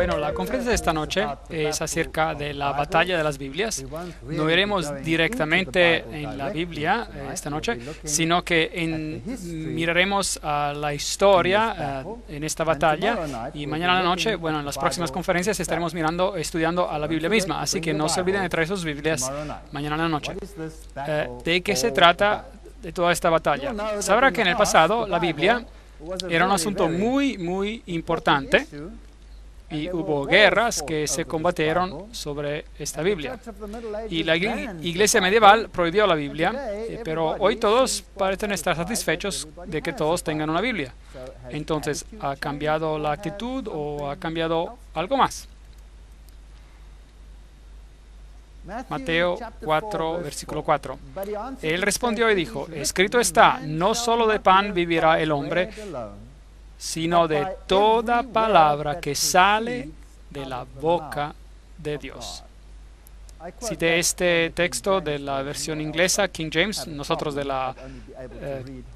Bueno, la conferencia de esta noche es acerca de la batalla de las Biblias. No iremos directamente en la Biblia esta noche, sino que miraremos a la historia en esta batalla, y mañana a la noche, bueno, en las próximas conferencias estaremos estudiando a la Biblia misma. Así que no se olviden de traer sus Biblias mañana a la noche. ¿De qué se trata de toda esta batalla? Sabrá que en el pasado la Biblia era un asunto muy importante, y hubo guerras que se combatieron sobre esta Biblia. Y la iglesia medieval prohibió la Biblia, pero hoy todos parecen estar satisfechos de que todos tengan una Biblia. Entonces, ¿ha cambiado la actitud o ha cambiado algo más? Mateo 4, versículo 4. Él respondió y dijo: escrito está, no solo de pan vivirá el hombre, sino de toda palabra que sale de la boca de Dios. Cité este texto de la versión inglesa, King James, nosotros de la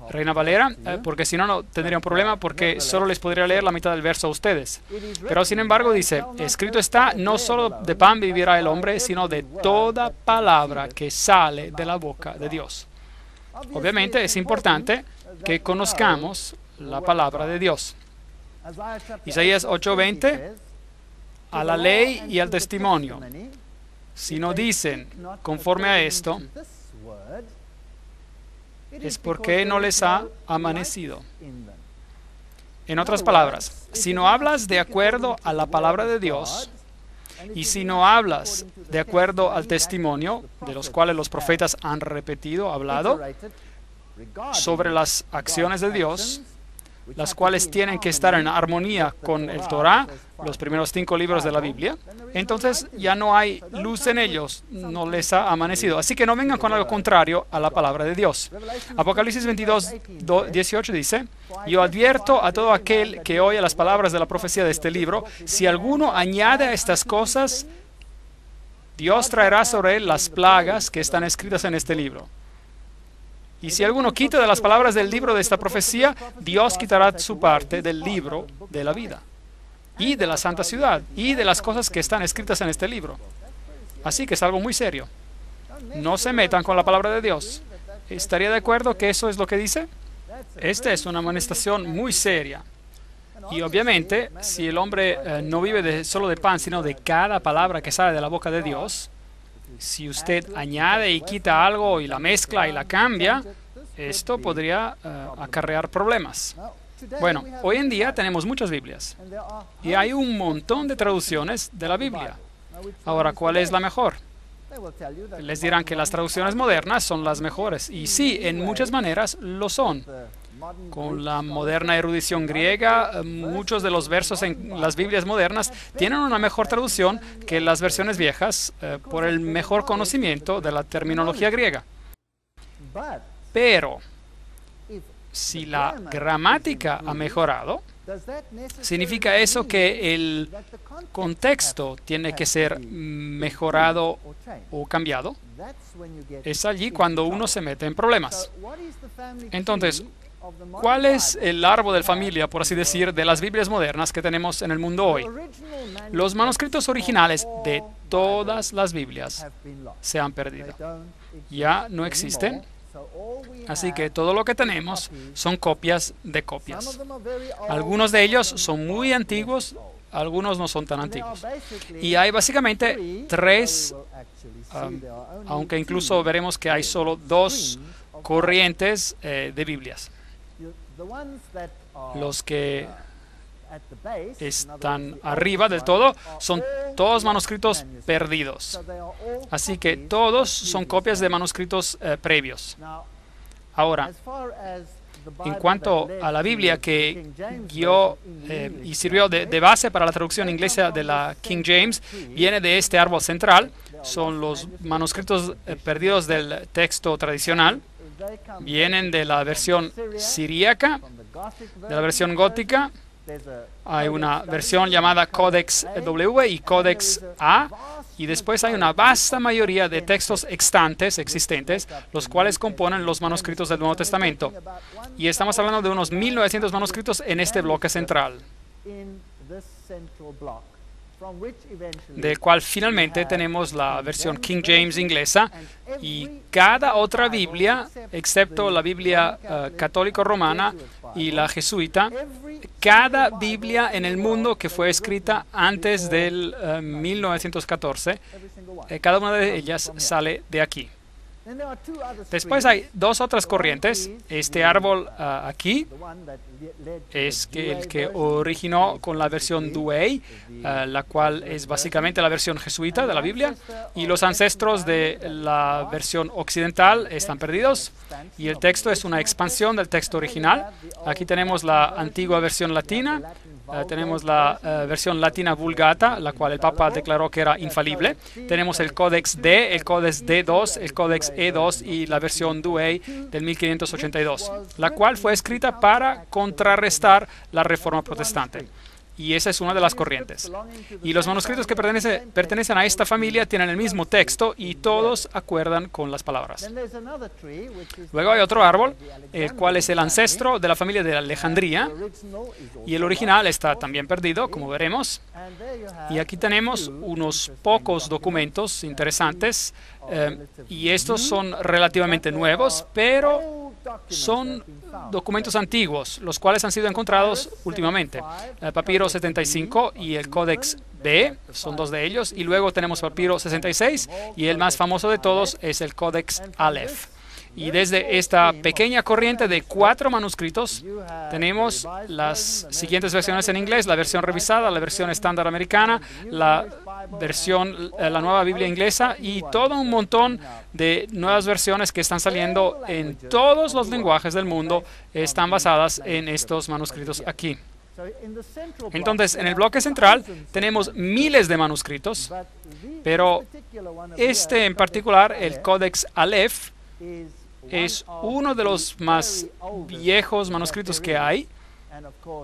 Reina Valera, porque si no, no tendría un problema, porque solo les podría leer la mitad del verso a ustedes. Pero sin embargo dice: escrito está, no solo de pan vivirá el hombre, sino de toda palabra que sale de la boca de Dios. Obviamente es importante que conozcamos la palabra de Dios. Isaías 8:20, a la ley y al testimonio, si no dicen conforme a esto, es porque no les ha amanecido. En otras palabras, si no hablas de acuerdo a la palabra de Dios, y si no hablas de acuerdo al testimonio, de los cuales los profetas han hablado, sobre las acciones de Dios, las cuales tienen que estar en armonía con el Torah, los primeros 5 libros de la Biblia, entonces ya no hay luz en ellos, no les ha amanecido. Así que no vengan con algo contrario a la palabra de Dios. Apocalipsis 22:18 dice: yo advierto a todo aquel que oye las palabras de la profecía de este libro, si alguno añade a estas cosas, Dios traerá sobre él las plagas que están escritas en este libro. Y si alguno quita de las palabras del libro de esta profecía, Dios quitará su parte del libro de la vida, y de la santa ciudad, y de las cosas que están escritas en este libro. Así que es algo muy serio. No se metan con la palabra de Dios. ¿Estaría de acuerdo que eso es lo que dice? Esta es una amonestación muy seria. Y obviamente, si el hombre no vive solo de pan, sino de cada palabra que sale de la boca de Dios, si usted añade y quita algo y la mezcla y la cambia, esto podría acarrear problemas. Bueno, hoy en día tenemos muchas Biblias y hay un montón de traducciones de la Biblia. Ahora, ¿cuál es la mejor? Les dirán que las traducciones modernas son las mejores. Y sí, en muchas maneras lo son. Con la moderna erudición griega, muchos de los versos en las Biblias modernas tienen una mejor traducción que las versiones viejas por el mejor conocimiento de la terminología griega. Pero, si la gramática ha mejorado, ¿significa eso que el contexto tiene que ser mejorado o cambiado? Es allí cuando uno se mete en problemas. Entonces, ¿cuál es el árbol de familia, por así decir, de las Biblias modernas que tenemos en el mundo hoy? Los manuscritos originales de todas las Biblias se han perdido. Ya no existen. Así que todo lo que tenemos son copias de copias. Algunos de ellos son muy antiguos, algunos no son tan antiguos. Y hay básicamente 3, aunque incluso veremos que hay solo 2 corrientes de Biblias. Los que están arriba del todo son todos manuscritos perdidos. Así que todos son copias de manuscritos previos. Ahora, en cuanto a la Biblia que guió y sirvió de base para la traducción inglesa de la King James, viene de este árbol central. Son los manuscritos perdidos del texto tradicional. Vienen de la versión siríaca, de la versión gótica. Hay una versión llamada Codex W y Codex A, y después hay una vasta mayoría de textos extantes existentes, los cuales componen los manuscritos del Nuevo Testamento. Y estamos hablando de unos 1900 manuscritos en este bloque central. del cual finalmente tenemos la versión King James inglesa, y cada otra Biblia, excepto la Biblia católico-romana y la jesuita, cada Biblia en el mundo que fue escrita antes del 1914, cada una de ellas sale de aquí. Después hay dos otras corrientes. Este árbol aquí es el que originó con la versión Douay, la cual es básicamente la versión jesuita de la Biblia, y los ancestros de la versión occidental están perdidos, y el texto es una expansión del texto original. Aquí tenemos la antigua versión latina. Tenemos la versión latina Vulgata, la cual el Papa declaró que era infalible. Tenemos el Codex D, el Codex D2, el Codex E2 y la versión Douay del 1582, la cual fue escrita para contrarrestar la Reforma Protestante. Y esa es una de las corrientes. Y los manuscritos que pertenecen a esta familia tienen el mismo texto y todos acuerdan con las palabras. Luego hay otro árbol, el cual es el ancestro de la familia de Alejandría, y el original está también perdido, como veremos. Y aquí tenemos unos pocos documentos interesantes, y estos son relativamente nuevos, pero son documentos antiguos, los cuales han sido encontrados últimamente. El Papiro 75 y el Codex B son dos de ellos, y luego tenemos Papiro 66, y el más famoso de todos es el Codex Aleph. Y desde esta pequeña corriente de 4 manuscritos tenemos las siguientes versiones en inglés: la versión revisada, la versión estándar americana, la nueva Biblia inglesa, y todo un montón de nuevas versiones que están saliendo en todos los lenguajes del mundo. Están basadas en estos manuscritos aquí. Entonces, en el bloque central tenemos miles de manuscritos, pero este en particular, el Codex Aleph, es uno de los más viejos manuscritos que hay,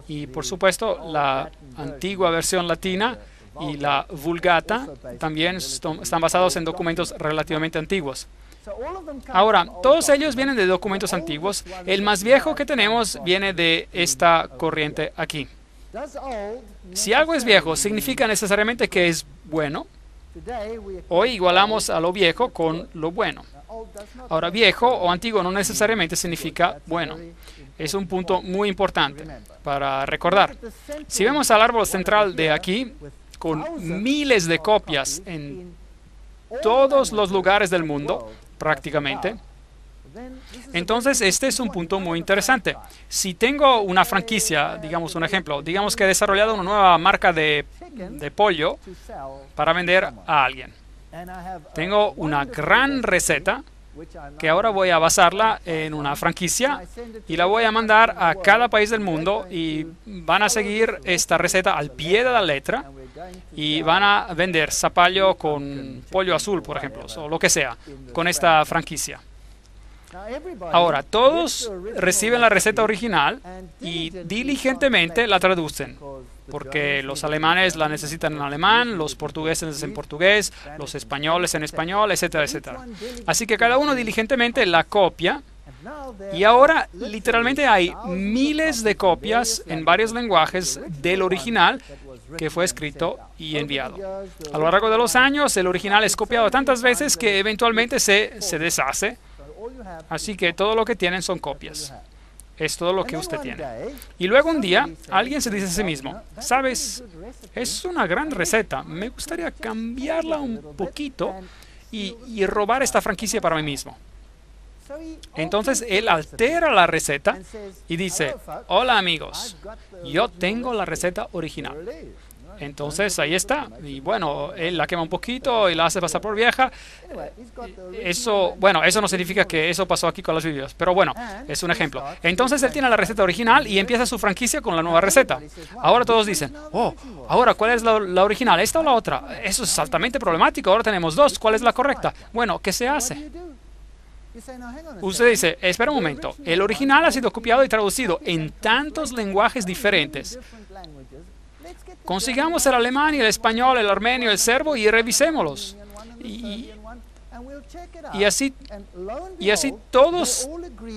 y por supuesto la antigua versión latina y la Vulgata también están basados en documentos relativamente antiguos. Ahora, todos ellos vienen de documentos antiguos. El más viejo que tenemos viene de esta corriente aquí. Si algo es viejo, ¿significa necesariamente que es bueno? Hoy igualamos a lo viejo con lo bueno. Ahora, viejo o antiguo no necesariamente significa bueno. Es un punto muy importante para recordar. Si vemos al árbol central de aquí, con miles de copias en todos los lugares del mundo, prácticamente, entonces este es un punto muy interesante. Si tengo una franquicia, digamos un ejemplo, digamos que he desarrollado una nueva marca de pollo para vender a alguien. Tengo una gran receta que ahora voy a basarla en una franquicia y la voy a mandar a cada país del mundo, y van a seguir esta receta al pie de la letra y van a vender zapallo con pollo azul, por ejemplo, o lo que sea, con esta franquicia. Ahora, todos reciben la receta original y diligentemente la traducen, porque los alemanes la necesitan en alemán, los portugueses en portugués, los españoles en español, etcétera, etcétera. Así que cada uno diligentemente la copia, y ahora literalmente hay miles de copias en varios lenguajes del original que fue escrito y enviado. A lo largo de los años, el original es copiado tantas veces que eventualmente se deshace. Así que todo lo que tienen son copias. Es todo lo que usted tiene. Y luego un día, alguien se dice a sí mismo: ¿sabes? Es una gran receta. Me gustaría cambiarla un poquito y robar esta franquicia para mí mismo. Entonces él altera la receta y dice: hola amigos, yo tengo la receta original. Entonces ahí está, y bueno, él la quema un poquito y la hace pasar por vieja. Eso no significa que eso pasó aquí con las Biblias, pero bueno, es un ejemplo. Entonces él tiene la receta original y empieza su franquicia con la nueva receta. Ahora todos dicen: oh, ahora ¿cuál es la original? ¿Esta o la otra? Eso es altamente problemático. Ahora tenemos dos, ¿cuál es la correcta? Bueno, ¿qué se hace? Usted dice: espera un momento, el original ha sido copiado y traducido en tantos lenguajes diferentes. Consigamos el alemán y el español, el armenio, el serbo, y revisémoslos. Y así todos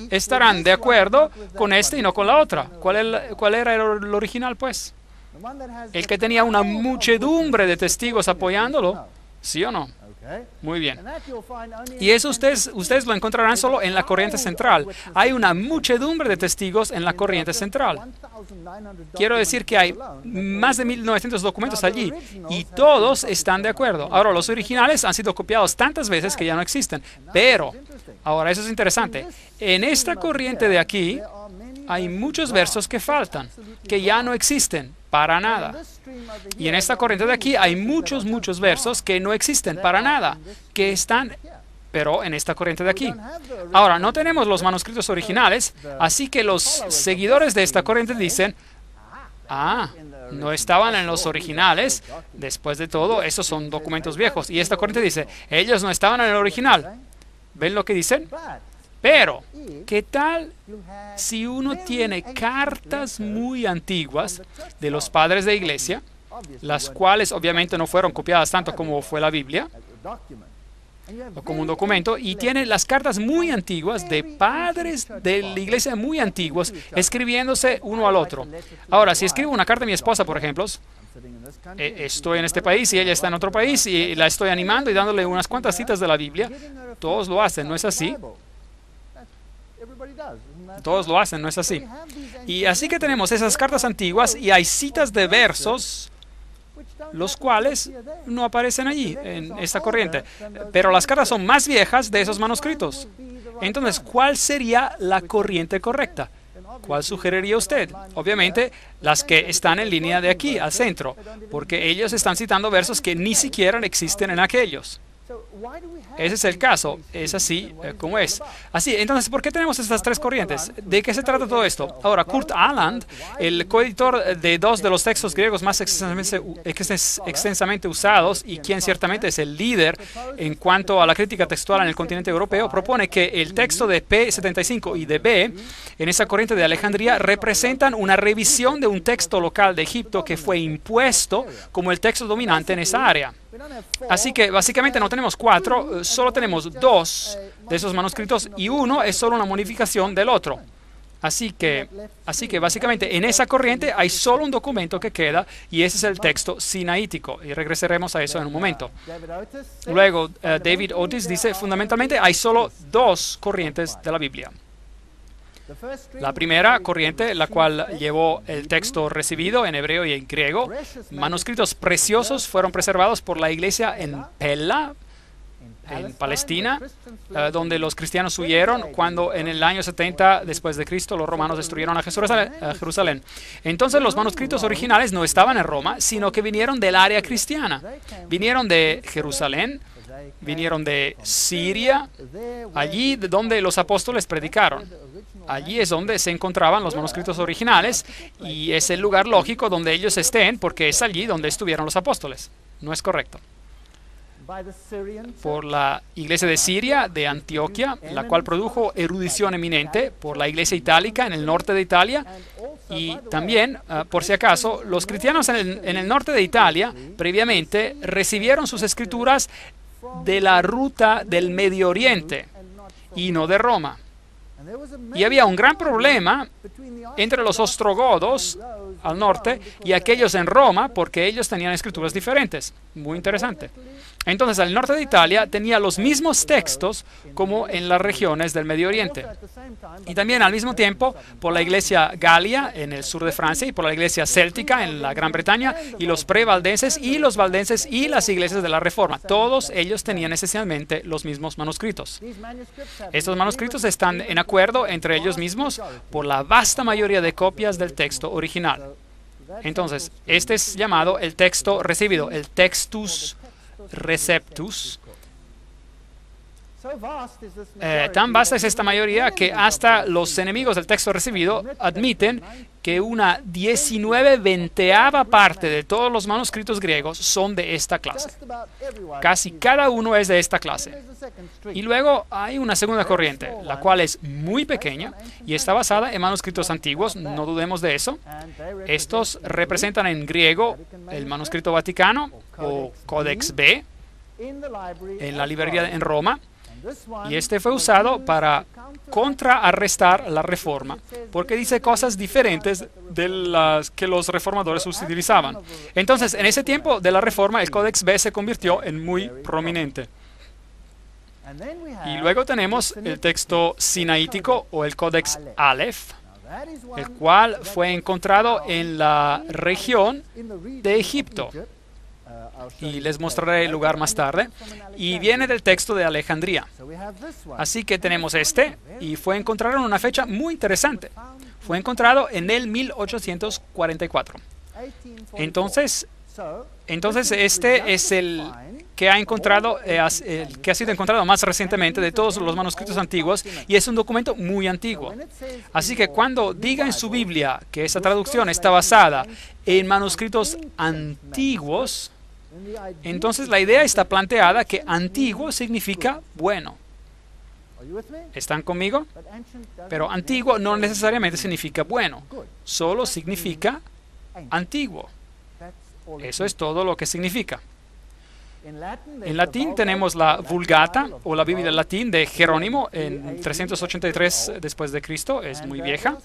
estarán de acuerdo con este y no con la otra. ¿Cuál era el original, pues? El que tenía una muchedumbre de testigos apoyándolo, ¿sí o no? Muy bien. Y eso ustedes lo encontrarán solo en la corriente central. Hay una muchedumbre de testigos en la corriente central. Quiero decir que hay más de 1900 documentos allí y todos están de acuerdo. Ahora, los originales han sido copiados tantas veces que ya no existen. Pero, ahora eso es interesante. En esta corriente de aquí hay muchos versos que faltan, que ya no existen para nada. Y en esta corriente de aquí hay muchos versos que no existen para nada, que están, pero en esta corriente de aquí. Ahora, no tenemos los manuscritos originales, así que los seguidores de esta corriente dicen, no estaban en los originales. Después de todo, esos son documentos viejos. Y esta corriente dice, ellos no estaban en el original. ¿Ven lo que dicen? Pero, ¿qué tal si uno tiene cartas muy antiguas de los padres de iglesia, las cuales obviamente no fueron copiadas tanto como fue la Biblia, o como un documento, y tiene las cartas muy antiguas de padres de la iglesia muy antiguos, escribiéndose uno al otro? Ahora, si escribo una carta a mi esposa, por ejemplo, estoy en este país y ella está en otro país, y la estoy animando y dándole unas cuantas citas de la Biblia, todos lo hacen, ¿no es así? Todos lo hacen, ¿no es así? Y así que tenemos esas cartas antiguas y hay citas de versos, los cuales no aparecen allí, en esta corriente. Pero las cartas son más viejas de esos manuscritos. Entonces, ¿cuál sería la corriente correcta? ¿Cuál sugeriría usted? Obviamente, las que están en línea de aquí, al centro, porque ellos están citando versos que ni siquiera existen en aquellos. Ese es el caso, es así como es. Así, entonces, ¿por qué tenemos estas tres corrientes? ¿De qué se trata todo esto? Ahora, Kurt Aland, el coeditor de dos de los textos griegos más extensamente usados y quien ciertamente es el líder en cuanto a la crítica textual en el continente europeo, propone que el texto de P75 y de B, en esa corriente de Alejandría, representan una revisión de un texto local de Egipto que fue impuesto como el texto dominante en esa área. Así que básicamente no tenemos cuatro, solo tenemos dos de esos manuscritos y uno es solo una modificación del otro. Así que básicamente en esa corriente hay solo un documento que queda y ese es el texto sinaítico y regresaremos a eso en un momento. Luego, David Otis dice, fundamentalmente hay solo dos corrientes de la Biblia. La primera corriente, la cual llevó el texto recibido en hebreo y en griego, manuscritos preciosos fueron preservados por la iglesia en Pella, en Palestina, donde los cristianos huyeron cuando en el año 70 después de Cristo los romanos destruyeron a Jerusalén. Entonces los manuscritos originales no estaban en Roma, sino que vinieron del área cristiana. Vinieron de Jerusalén, vinieron de Siria, allí donde los apóstoles predicaron. Allí es donde se encontraban los manuscritos originales y es el lugar lógico donde ellos estén porque es allí donde estuvieron los apóstoles. ¿No es correcto? Por la iglesia de Siria, de Antioquia, la cual produjo erudición eminente, por la iglesia itálica en el norte de Italia y también, por si acaso, los cristianos en el norte de Italia previamente recibieron sus escrituras de la ruta del Medio Oriente y no de Roma. Y había un gran problema entre los ostrogodos al norte y aquellos en Roma porque ellos tenían escrituras diferentes. Muy interesante. Entonces, el norte de Italia tenía los mismos textos como en las regiones del Medio Oriente. Y también al mismo tiempo por la iglesia galia en el sur de Francia y por la iglesia céltica en la Gran Bretaña y los prevaldenses y los valdenses y las iglesias de la Reforma. Todos ellos tenían esencialmente los mismos manuscritos. Estos manuscritos están en acuerdo entre ellos mismos por la vasta mayoría de copias del texto original. Entonces, este es llamado el texto recibido, el textus receptus. Tan vasta es esta mayoría que hasta los enemigos del texto recibido admiten que una 19/20ª parte de todos los manuscritos griegos son de esta clase. Casi cada uno es de esta clase. Y luego hay una segunda corriente, la cual es muy pequeña y está basada en manuscritos antiguos, no dudemos de eso. Estos representan en griego el manuscrito Vaticano o Codex B en la librería en Roma. Y este fue usado para contrarrestar la reforma, porque dice cosas diferentes de las que los reformadores utilizaban. Entonces, en ese tiempo de la reforma, el Codex B se convirtió en muy prominente. Y luego tenemos el texto sinaítico o el Codex Aleph, el cual fue encontrado en la región de Egipto. Y les mostraré el lugar más tarde. Y viene del texto de Alejandría. Así que tenemos este, y fue encontrado en una fecha muy interesante. Fue encontrado en el 1844. Entonces este es el que ha encontrado, el que ha sido encontrado más recientemente de todos los manuscritos antiguos, y es un documento muy antiguo. Así que cuando diga en su Biblia que esa traducción está basada en manuscritos antiguos, entonces la idea está planteada que antiguo significa bueno. ¿Están conmigo? Pero antiguo no necesariamente significa bueno, solo significa antiguo. Eso es todo lo que significa. En latín tenemos la Vulgata o la Biblia latín de Jerónimo en 383 después de Cristo, es muy vieja.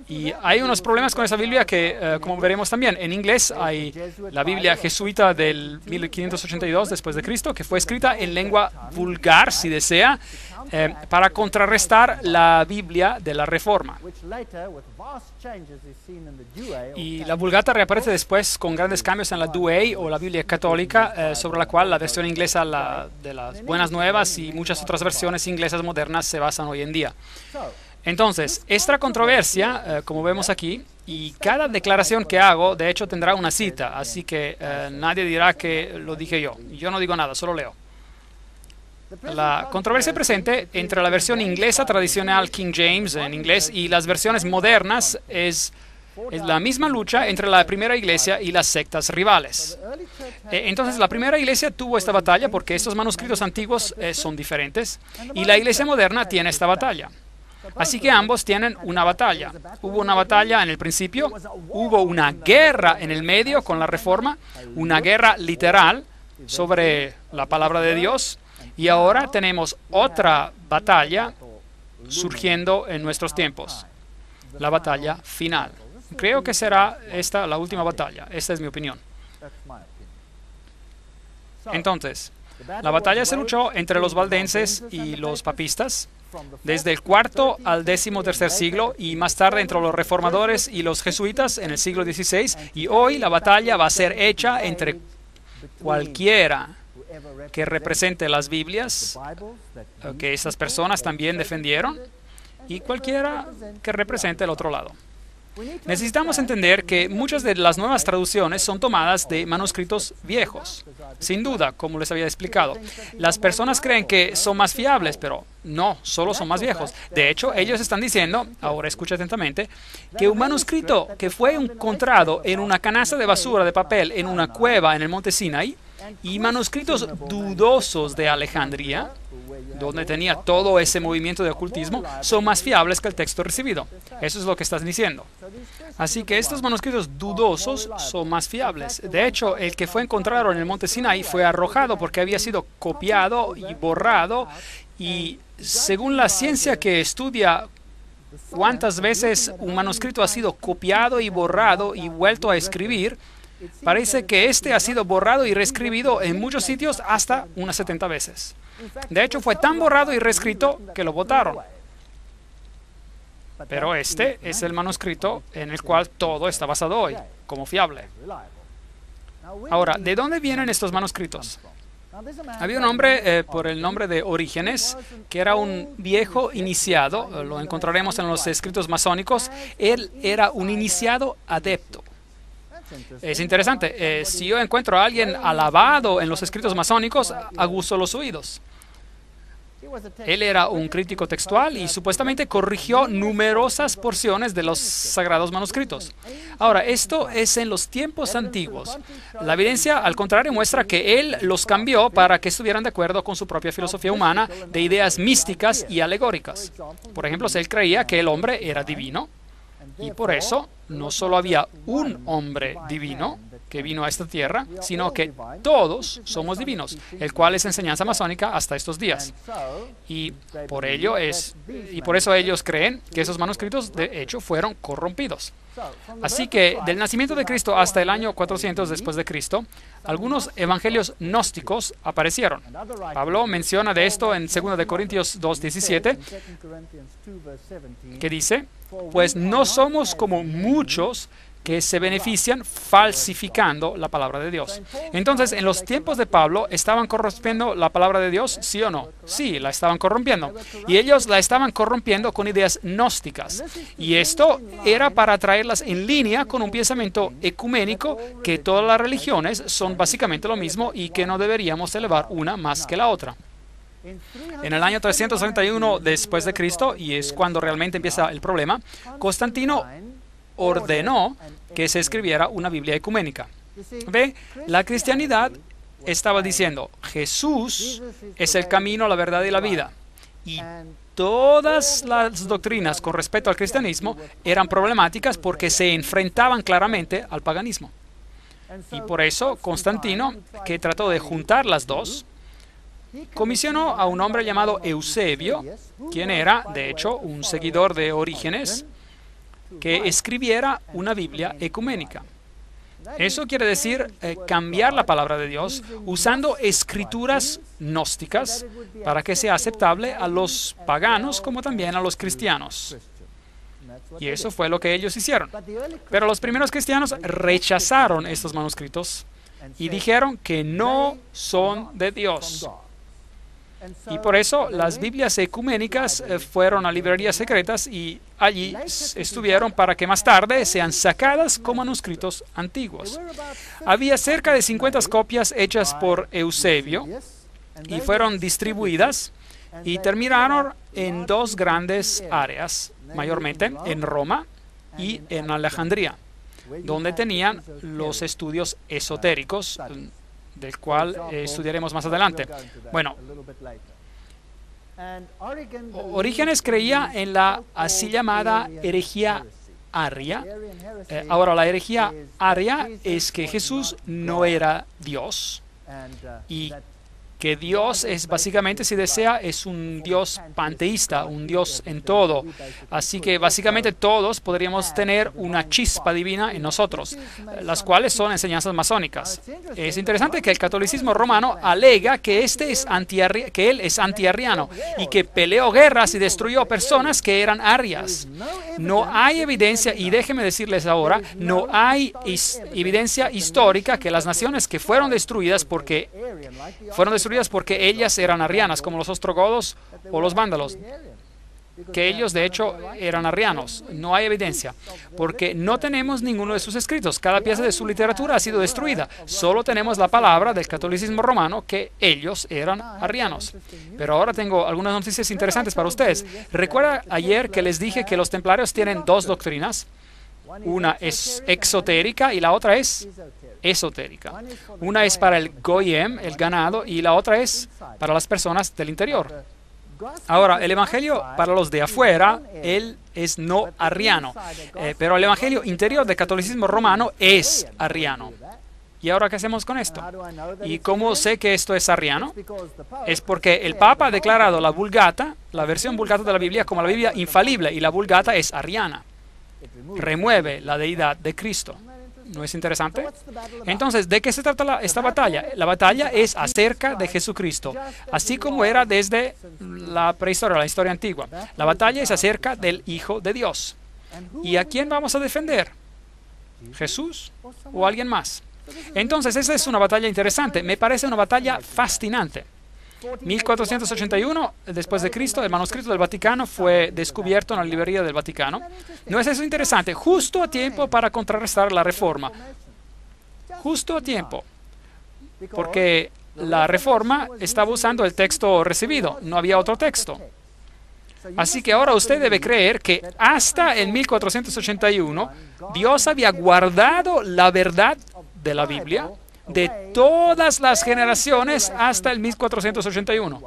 Y hay unos problemas con esa Biblia que, como veremos también, en inglés hay la Biblia jesuita del 1582 después de Cristo, que fue escrita en lengua vulgar, si desea, para contrarrestar la Biblia de la Reforma. Y la Vulgata reaparece después con grandes cambios en la Douay o la Biblia católica, sobre la cual la versión inglesa de las Buenas Nuevas y muchas otras versiones inglesas modernas se basan hoy en día. Entonces, esta controversia, como vemos aquí, y cada declaración que hago, de hecho, tendrá una cita, así que nadie dirá que lo dije yo. Yo no digo nada, solo leo. La controversia presente entre la versión inglesa tradicional King James en inglés y las versiones modernas es la misma lucha entre la primera iglesia y las sectas rivales. Entonces, la primera iglesia tuvo esta batalla porque estos manuscritos antiguos son diferentes, y la iglesia moderna tiene esta batalla. Así que ambos tienen una batalla. Hubo una batalla en el principio, hubo una guerra en el medio con la Reforma, una guerra literal sobre la palabra de Dios, y ahora tenemos otra batalla surgiendo en nuestros tiempos, la batalla final. Creo que será esta la última batalla. Esta es mi opinión. Entonces, la batalla se luchó entre los valdenses y los papistas desde el IV al XIII siglo, y más tarde entre los reformadores y los jesuitas en el siglo XVI, y hoy la batalla va a ser hecha entre cualquiera que represente las Biblias que esas personas también defendieron, y cualquiera que represente el otro lado. Necesitamos entender que muchas de las nuevas traducciones son tomadas de manuscritos viejos. Sin duda, como les había explicado, las personas creen que son más fiables, pero no, solo son más viejos. De hecho, ellos están diciendo, ahora escucha atentamente, que un manuscrito que fue encontrado en una canasta de basura de papel en una cueva en el monte Sinaí, y manuscritos dudosos de Alejandría, donde tenía todo ese movimiento de ocultismo, son más fiables que el texto recibido. Eso es lo que estás diciendo. Así que estos manuscritos dudosos son más fiables. De hecho, el que fue encontrado en el monte Sinaí fue arrojado porque había sido copiado y borrado, y según la ciencia que estudia cuántas veces un manuscrito ha sido copiado y borrado y vuelto a escribir, parece que este ha sido borrado y reescribido en muchos sitios hasta unas 70 veces. De hecho, fue tan borrado y reescrito que lo botaron. Pero este es el manuscrito en el cual todo está basado hoy, como fiable. Ahora, ¿de dónde vienen estos manuscritos? Había un hombre por el nombre de Orígenes, que era un viejo iniciado, lo encontraremos en los escritos masónicos. Él era un iniciado adepto. Es interesante, si yo encuentro a alguien alabado en los escritos masónicos, aguzo los oídos. Él era un crítico textual y supuestamente corrigió numerosas porciones de los sagrados manuscritos. Ahora, esto es en los tiempos antiguos. La evidencia, al contrario, muestra que él los cambió para que estuvieran de acuerdo con su propia filosofía humana de ideas místicas y alegóricas. Por ejemplo, él creía que el hombre era divino, y por eso no solo había un hombre divino que vino a esta tierra, sino que todos somos divinos, el cual es enseñanza masónica hasta estos días. Y por eso ellos creen que esos manuscritos, de hecho, fueron corrompidos. Así que del nacimiento de Cristo hasta el año 400 después de Cristo, algunos evangelios gnósticos aparecieron. Pablo menciona de esto en 2 de Corintios 2:17, que dice: pues no somos como muchos que se benefician falsificando la palabra de Dios. Entonces, en los tiempos de Pablo, ¿estaban corrompiendo la palabra de Dios? ¿Sí o no? Sí, la estaban corrompiendo. Y ellos la estaban corrompiendo con ideas gnósticas. Y esto era para traerlas en línea con un pensamiento ecuménico, que todas las religiones son básicamente lo mismo y que no deberíamos elevar una más que la otra. En el año 331 después de Cristo, y es cuando realmente empieza el problema, Constantino ordenó que se escribiera una Biblia ecuménica. Ve, la cristianidad estaba diciendo: Jesús es el camino, la verdad y la vida. Y todas las doctrinas con respecto al cristianismo eran problemáticas porque se enfrentaban claramente al paganismo. Y por eso Constantino, que trató de juntar las dos, comisionó a un hombre llamado Eusebio, quien era, de hecho, un seguidor de Orígenes, que escribiera una Biblia ecuménica. Eso quiere decir cambiar la palabra de Dios usando escrituras gnósticas para que sea aceptable a los paganos como también a los cristianos. Y eso fue lo que ellos hicieron. Pero los primeros cristianos rechazaron estos manuscritos y dijeron que no son de Dios. Y por eso las Biblias ecuménicas fueron a librerías secretas y allí estuvieron para que más tarde sean sacadas como manuscritos antiguos. Había cerca de 50 copias hechas por Eusebio y fueron distribuidas y terminaron en dos grandes áreas, mayormente en Roma y en Alejandría, donde tenían los estudios esotéricos, del cual estudiaremos más adelante. Bueno, Orígenes creía en la así llamada herejía aria. Ahora, la herejía aria es que Jesús no era Dios y que Dios es básicamente, si desea, es un Dios panteísta, un Dios en todo. Así que básicamente todos podríamos tener una chispa divina en nosotros, las cuales son enseñanzas masónicas. Es interesante que el catolicismo romano alega que él es antiarriano y que peleó guerras y destruyó personas que eran arias. No hay evidencia, y déjenme decirles ahora, no hay evidencia histórica que las naciones que fueron destruidas porque ellas eran arrianas, como los ostrogodos o los vándalos, que ellos de hecho eran arrianos. No hay evidencia, porque no tenemos ninguno de sus escritos. Cada pieza de su literatura ha sido destruida. Solo tenemos la palabra del catolicismo romano que ellos eran arrianos. Pero ahora tengo algunas noticias interesantes para ustedes. ¿Recuerda ayer que les dije que los templarios tienen dos doctrinas? Una es exotérica y la otra es esotérica. Una es para el goyim, el ganado, y la otra es para las personas del interior. Ahora, el evangelio para los de afuera, él es no arriano, pero el evangelio interior del catolicismo romano es arriano. ¿Y ahora qué hacemos con esto? ¿Y cómo sé que esto es arriano? Es porque el Papa ha declarado la Vulgata, la versión Vulgata de la Biblia, como la Biblia infalible, y la Vulgata es arriana. Remueve la deidad de Cristo. ¿No es interesante? Entonces, ¿de qué se trata esta batalla? La batalla es acerca de Jesucristo, así como era desde la prehistoria, la historia antigua. La batalla es acerca del Hijo de Dios. ¿Y a quién vamos a defender? ¿Jesús o alguien más? Entonces, esa es una batalla interesante. Me parece una batalla fascinante. 1481 después de Cristo, el manuscrito del Vaticano fue descubierto en la librería del Vaticano. ¿No es eso interesante? Justo a tiempo para contrarrestar la Reforma. Justo a tiempo. Porque la Reforma estaba usando el texto recibido, no había otro texto. Así que ahora usted debe creer que hasta el 1481 Dios había guardado la verdad de la Biblia de todas las generaciones hasta el 1481,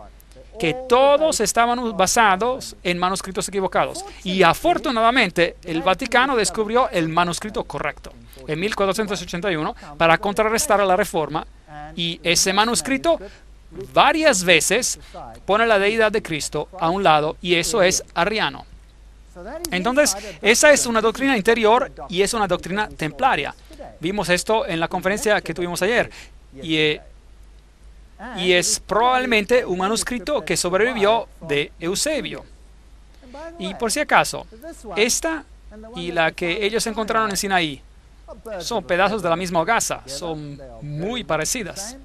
que todos estaban basados en manuscritos equivocados. Y afortunadamente el Vaticano descubrió el manuscrito correcto. en 1481 para contrarrestar a la Reforma, y ese manuscrito varias veces pone la deidad de Cristo a un lado, y eso es arriano. Entonces, esa es una doctrina interior y es una doctrina templaria. Vimos esto en la conferencia que tuvimos ayer, y es probablemente un manuscrito que sobrevivió de Eusebio. Y por si acaso, esta y la que ellos encontraron en Sinaí son pedazos de la misma hogaza, son muy parecidas.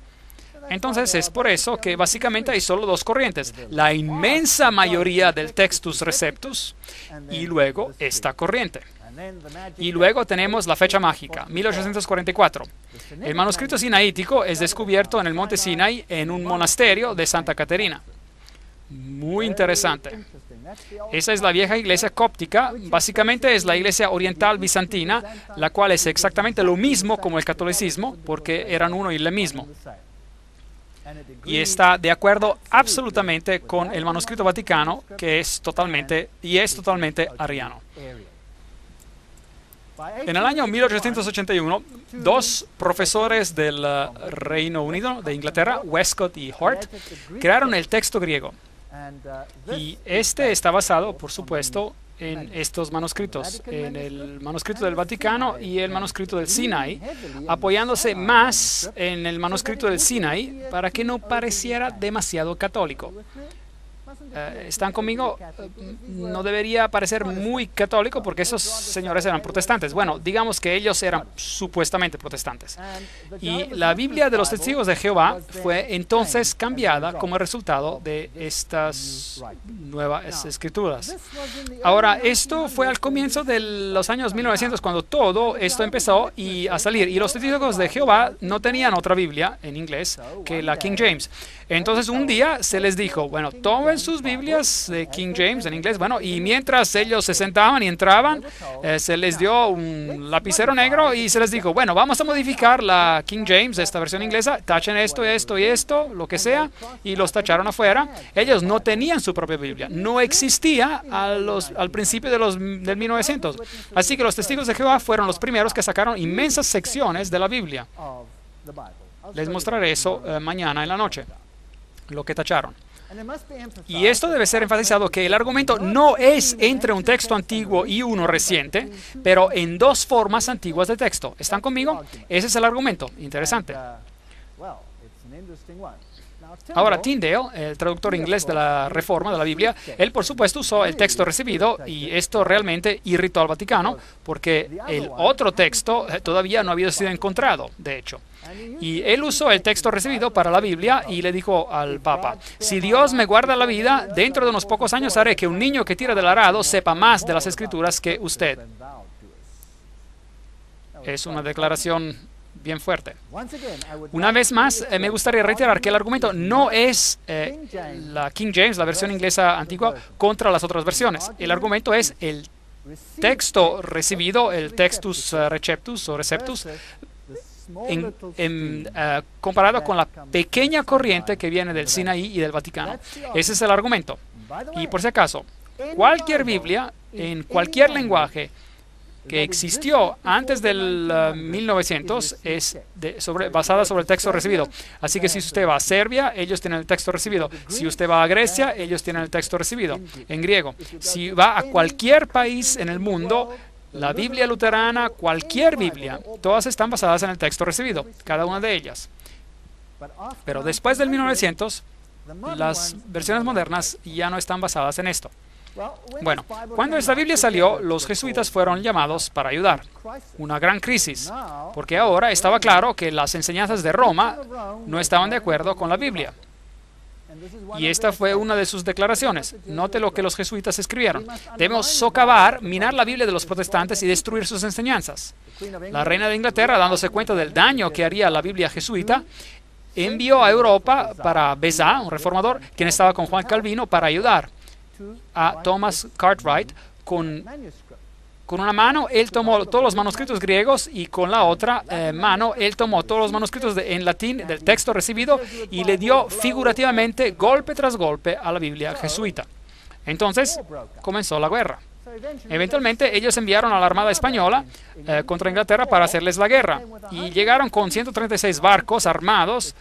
Entonces es por eso que básicamente hay solo dos corrientes: la inmensa mayoría del Textus Receptus y luego esta corriente. Y luego tenemos la fecha mágica, 1844. El manuscrito sinaítico es descubierto en el monte Sinai en un monasterio de Santa Caterina. Muy interesante. Esa es la vieja iglesia cóptica, básicamente es la iglesia oriental bizantina, la cual es exactamente lo mismo como el catolicismo, porque eran uno y el mismo. Y está de acuerdo absolutamente con el manuscrito vaticano, que es totalmente arriano. En el año 1881, dos profesores del Reino Unido, de Inglaterra, Westcott y Hort, crearon el texto griego. Y este está basado, por supuesto, en estos manuscritos, en el manuscrito del Vaticano y el manuscrito del Sinai, apoyándose más en el manuscrito del Sinai para que no pareciera demasiado católico. ¿Están conmigo? No debería parecer muy católico porque esos señores eran protestantes. Bueno, digamos que ellos eran supuestamente protestantes. Y la Biblia de los Testigos de Jehová fue entonces cambiada como resultado de estas nuevas escrituras. Ahora, esto fue al comienzo de los años 1900 cuando todo esto empezó a salir. Y los Testigos de Jehová no tenían otra Biblia en inglés que la King James. Entonces un día se les dijo, bueno, tomen sus Biblias de King James en inglés, bueno, y mientras ellos se sentaban y entraban, se les dio un lapicero negro y se les dijo, bueno, vamos a modificar la King James, esta versión inglesa, tachen esto, esto y esto, lo que sea, y los tacharon afuera. Ellos no tenían su propia Biblia, no existía al principio del 1900. Así que los Testigos de Jehová fueron los primeros que sacaron inmensas secciones de la Biblia. Les mostraré eso mañana en la noche, lo que tacharon. Y esto debe ser enfatizado, que el argumento no es entre un texto antiguo y uno reciente, pero en dos formas antiguas de texto. ¿Están conmigo? Ese es el argumento. Interesante. Ahora, Tyndale, el traductor inglés de la Reforma de la Biblia, él por supuesto usó el texto recibido, y esto realmente irritó al Vaticano porque el otro texto todavía no había sido encontrado, de hecho. Y él usó el texto recibido para la Biblia y le dijo al Papa, si Dios me guarda la vida, dentro de unos pocos años haré que un niño que tira del arado sepa más de las Escrituras que usted. Es una declaración bien fuerte. Una vez más, me gustaría reiterar que el argumento no es la King James, la versión inglesa antigua, contra las otras versiones. El argumento es el texto recibido, el Textus Receptus o Receptus, comparado con la pequeña corriente que viene del Sinaí y del Vaticano. Ese es el argumento. Y por si acaso, cualquier Biblia, en cualquier lenguaje que existió antes del 1900 es basada sobre el texto recibido. Así que si usted va a Serbia, ellos tienen el texto recibido. Si usted va a Grecia, ellos tienen el texto recibido en griego. Si va a cualquier país en el mundo, la Biblia luterana, cualquier Biblia, todas están basadas en el texto recibido, cada una de ellas. Pero después del 1900, las versiones modernas ya no están basadas en esto. Bueno, cuando esta Biblia salió, los jesuitas fueron llamados para ayudar. Una gran crisis, porque ahora estaba claro que las enseñanzas de Roma no estaban de acuerdo con la Biblia. Y esta fue una de sus declaraciones. Note lo que los jesuitas escribieron. Debemos socavar, minar la Biblia de los protestantes y destruir sus enseñanzas. La reina de Inglaterra, dándose cuenta del daño que haría la Biblia jesuita, envió a Europa para Beza, un reformador, quien estaba con Juan Calvino, para ayudar a Thomas Cartwright. Con una mano él tomó todos los manuscritos griegos y con la otra mano él tomó todos los manuscritos en latín del texto recibido y le dio figurativamente golpe tras golpe a la Biblia jesuita. Entonces comenzó la guerra. Eventualmente ellos enviaron a la Armada Española contra Inglaterra para hacerles la guerra. Y llegaron con 136 barcos armados,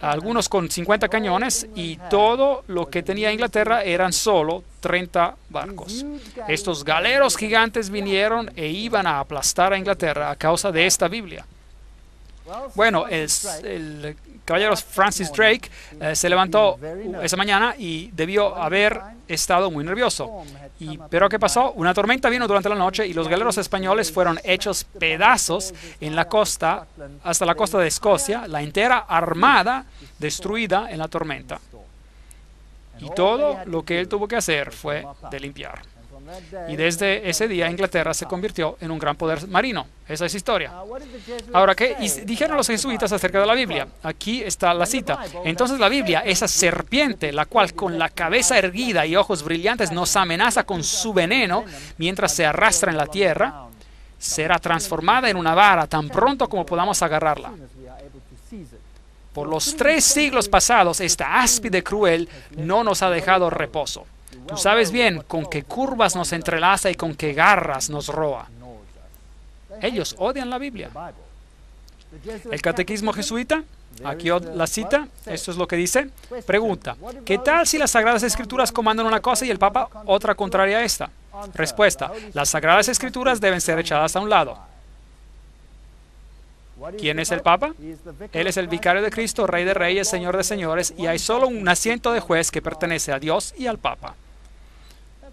algunos con 50 cañones, y todo lo que tenía Inglaterra eran solo 30 barcos. Estos galeros gigantes vinieron e iban a aplastar a Inglaterra a causa de esta Biblia. Bueno, el caballero Francis Drake se levantó esa mañana y debió haber estado muy nervioso. ¿Pero qué pasó? Una tormenta vino durante la noche y los galeros españoles fueron hechos pedazos en la costa, hasta la costa de Escocia, la entera armada destruida en la tormenta. Y todo lo que él tuvo que hacer fue de limpiar. Y desde ese día Inglaterra se convirtió en un gran poder marino. Esa es historia. Ahora, ¿qué dijeron los jesuitas acerca de la Biblia? Aquí está la cita. Entonces la Biblia, esa serpiente, la cual con la cabeza erguida y ojos brillantes nos amenaza con su veneno mientras se arrastra en la tierra, será transformada en una vara tan pronto como podamos agarrarla. Por los 3 siglos pasados, esta áspide cruel no nos ha dejado reposo. Tú sabes bien con qué curvas nos entrelaza y con qué garras nos roa. Ellos odian la Biblia. El catequismo jesuita, aquí la cita, esto es lo que dice. Pregunta, ¿qué tal si las Sagradas Escrituras comandan una cosa y el Papa otra contraria a esta? Respuesta, las Sagradas Escrituras deben ser echadas a un lado. ¿Quién es el Papa? Él es el vicario de Cristo, Rey de Reyes, Señor de Señores, y hay solo un asiento de juez que pertenece a Dios y al Papa.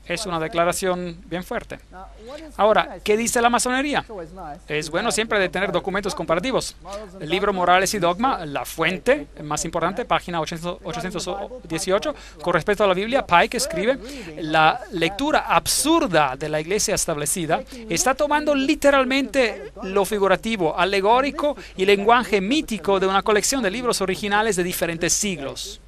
Es una declaración bien fuerte. Ahora, ¿qué dice la masonería? Es bueno siempre de tener documentos comparativos. El libro Morales y Dogma, la fuente más importante, página 818, con respecto a la Biblia, Pike escribe, la lectura absurda de la iglesia establecida está tomando literalmente lo figurativo, alegórico y lenguaje mítico de una colección de libros originales de diferentes siglos.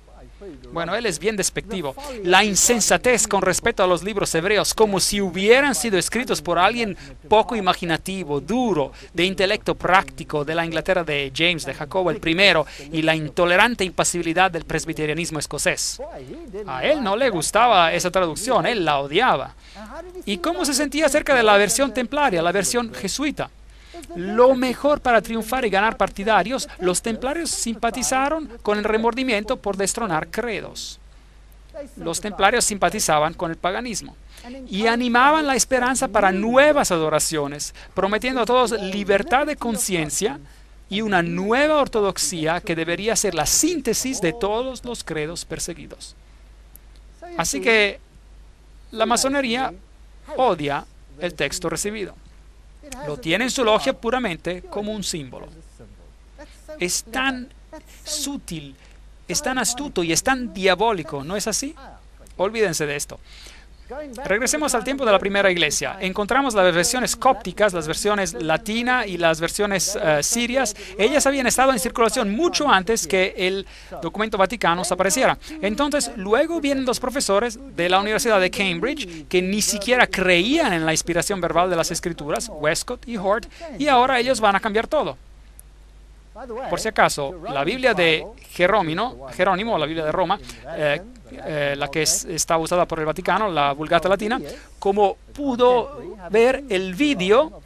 Bueno, él es bien despectivo. La insensatez con respecto a los libros hebreos, como si hubieran sido escritos por alguien poco imaginativo, duro, de intelecto práctico, de la Inglaterra de James, de Jacobo el I, y la intolerante impasibilidad del presbiterianismo escocés. A él no le gustaba esa traducción, él la odiaba. ¿Y cómo se sentía acerca de la versión templaria, la versión jesuita? Lo mejor para triunfar y ganar partidarios, los templarios simpatizaron con el remordimiento por destronar credos. Los templarios simpatizaban con el paganismo y animaban la esperanza para nuevas adoraciones, prometiendo a todos libertad de conciencia y una nueva ortodoxia que debería ser la síntesis de todos los credos perseguidos. Así que la masonería odia el texto recibido. Lo tiene en su logia puramente como un símbolo. Es tan sutil, es tan astuto y es tan diabólico, ¿no es así? Olvídense de esto. Regresemos al tiempo de la primera iglesia. Encontramos las versiones cópticas, las versiones latina y las versiones sirias. Ellas habían estado en circulación mucho antes que el documento Vaticano apareciera. Entonces, luego vienen los profesores de la Universidad de Cambridge que ni siquiera creían en la inspiración verbal de las Escrituras, Westcott y Hort, y ahora ellos van a cambiar todo. Por si acaso, la Biblia de Jerónimo, la Biblia de Roma, la que está usada por el Vaticano, la Vulgata Latina, como pudo ver el vídeo,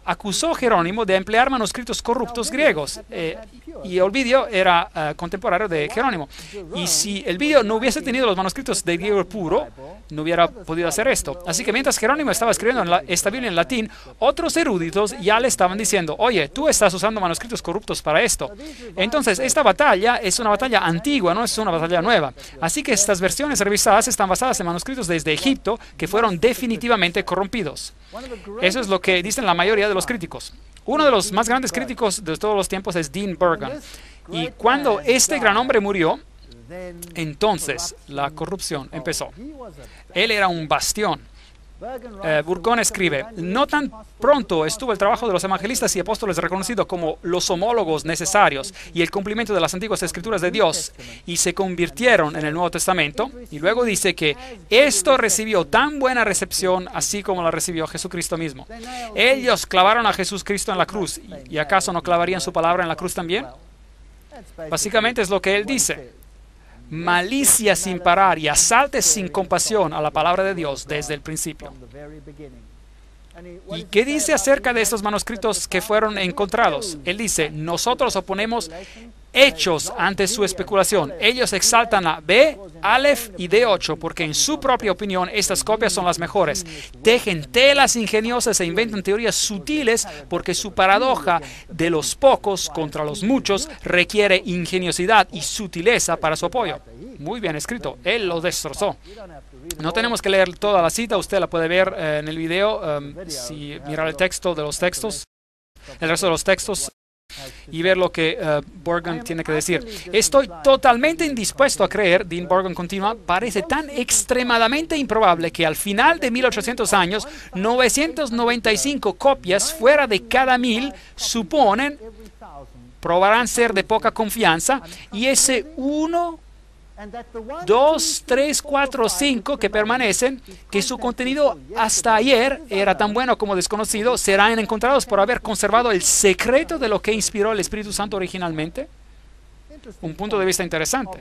acusó Jerónimo de emplear manuscritos corruptos griegos. Y el vídeo era contemporáneo de Jerónimo. Y si el vídeo no hubiese tenido los manuscritos de griego puro, no hubiera podido hacer esto. Así que mientras Jerónimo estaba escribiendo esta Biblia en latín, otros eruditos ya le estaban diciendo, oye, tú estás usando manuscritos corruptos para esto. Entonces, esta batalla es una batalla antigua, no es una batalla nueva. Así que estas versiones revisadas están basadas en manuscritos desde Egipto que fueron definitivamente corrompidos. Eso es lo que dicen la mayoría de los críticos. Uno de los más grandes críticos de todos los tiempos es Dean Burgon. Y cuando este gran hombre murió, entonces la corrupción empezó. Él era un bastión. Burgon escribe, no tan pronto estuvo el trabajo de los evangelistas y apóstoles reconocido como los homólogos necesarios y el cumplimiento de las antiguas escrituras de Dios y se convirtieron en el Nuevo Testamento, y luego dice que esto recibió tan buena recepción así como la recibió Jesucristo mismo. Ellos clavaron a Jesucristo en la cruz, ¿y acaso no clavarían su palabra en la cruz también? Básicamente es lo que él dice. malicia sin parar y asaltes sin compasión a la palabra de Dios desde el principio. ¿Y qué dice acerca de estos manuscritos que fueron encontrados? Él dice, nosotros oponemos hechos ante su especulación. Ellos exaltan a B, Aleph y D8 porque en su propia opinión estas copias son las mejores. Tejen telas ingeniosas e inventan teorías sutiles porque su paradoja de los pocos contra los muchos requiere ingeniosidad y sutileza para su apoyo. Muy bien escrito. Él lo destrozó. No tenemos que leer toda la cita, usted la puede ver en el video, si mirar el texto de los textos, el resto de los textos, y ver lo que Borgen tiene que decir. Estoy totalmente indispuesto a creer, Dean Borgen continúa, parece tan extremadamente improbable que al final de 1800 años, 995 copias fuera de cada 1000 probarán ser de poca confianza, y ese 1, 2, 3, 4, 5 que permanecen, que su contenido hasta ayer era tan bueno como desconocido, serán encontrados por haber conservado el secreto de lo que inspiró el Espíritu Santo originalmente. Un punto de vista interesante.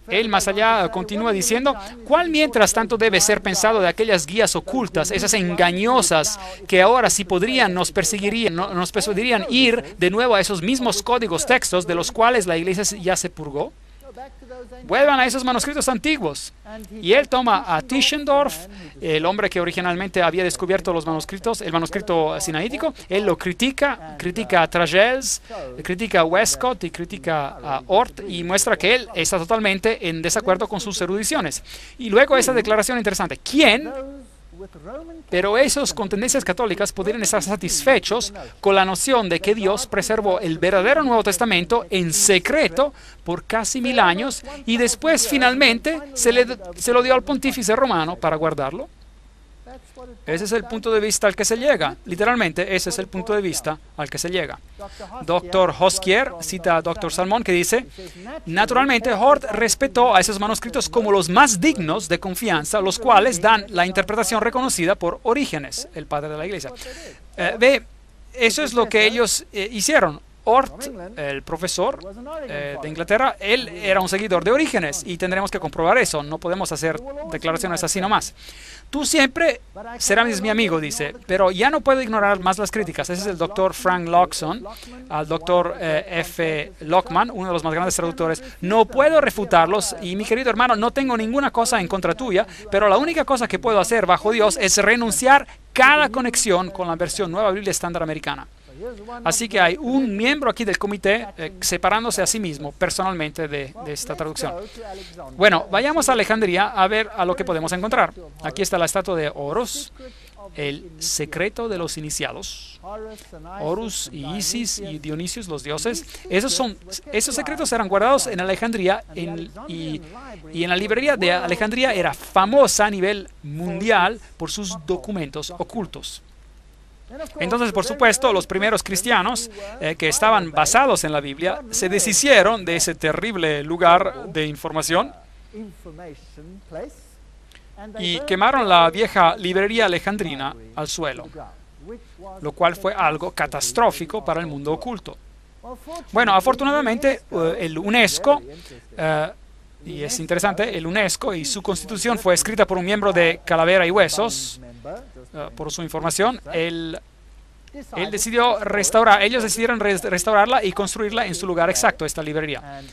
Él más allá continúa diciendo, ¿cuál mientras tanto debe ser pensado de aquellas guías ocultas, esas engañosas, que ahora si podrían nos perseguirían, nos persuadirían ir de nuevo a esos mismos códigos textos de los cuales la iglesia ya se purgó? Vuelvan a esos manuscritos antiguos. Y él toma a Tischendorf, el hombre que originalmente había descubierto los manuscritos, el manuscrito sinaítico, él lo critica a Tragels, critica a Westcott y critica a Ort, y muestra que él está totalmente en desacuerdo con sus erudiciones. Y luego esa declaración interesante, ¿quién? Pero esos con tendencias católicas podrían estar satisfechos con la noción de que Dios preservó el verdadero Nuevo Testamento en secreto por casi 1000 años y después finalmente se lo dio al pontífice romano para guardarlo. Ese es el punto de vista al que se llega. Literalmente, ese es el punto de vista al que se llega. Dr. Hoskier cita a Dr. Salmón que dice, naturalmente, Hort respetó a esos manuscritos como los más dignos de confianza, los cuales dan la interpretación reconocida por Orígenes, el padre de la iglesia. Eso es lo que ellos hicieron. Hort, el profesor de Inglaterra, él era un seguidor de Orígenes y tendremos que comprobar eso. No podemos hacer declaraciones así nomás. Tú siempre serás mi amigo, dice, pero ya no puedo ignorar más las críticas. Ese es el doctor Frank Loxon, al doctor F. Lockman, uno de los más grandes traductores. No puedo refutarlos y mi querido hermano, no tengo ninguna cosa en contra tuya, pero la única cosa que puedo hacer bajo Dios es renunciar cada conexión con la versión Nueva Biblia Estándar Americana. Así que hay un miembro aquí del comité separándose a sí mismo personalmente de esta traducción. Bueno, vayamos a Alejandría a ver a lo que podemos encontrar. Aquí está la estatua de Horus, el secreto de los iniciados. Horus y Isis y Dionisios, los dioses. Esos secretos eran guardados en Alejandría y en la librería de Alejandría era famosa a nivel mundial por sus documentos ocultos. Entonces, por supuesto, los primeros cristianos que estaban basados en la Biblia se deshicieron de ese terrible lugar de información y quemaron la vieja librería alejandrina al suelo, lo cual fue algo catastrófico para el mundo oculto. Bueno, afortunadamente, el UNESCO, y es interesante, el UNESCO y su constitución fue escrita por un miembro de Calavera y Huesos. Por su información, ellos decidieron restaurarla y construirla en su lugar exacto, esta librería.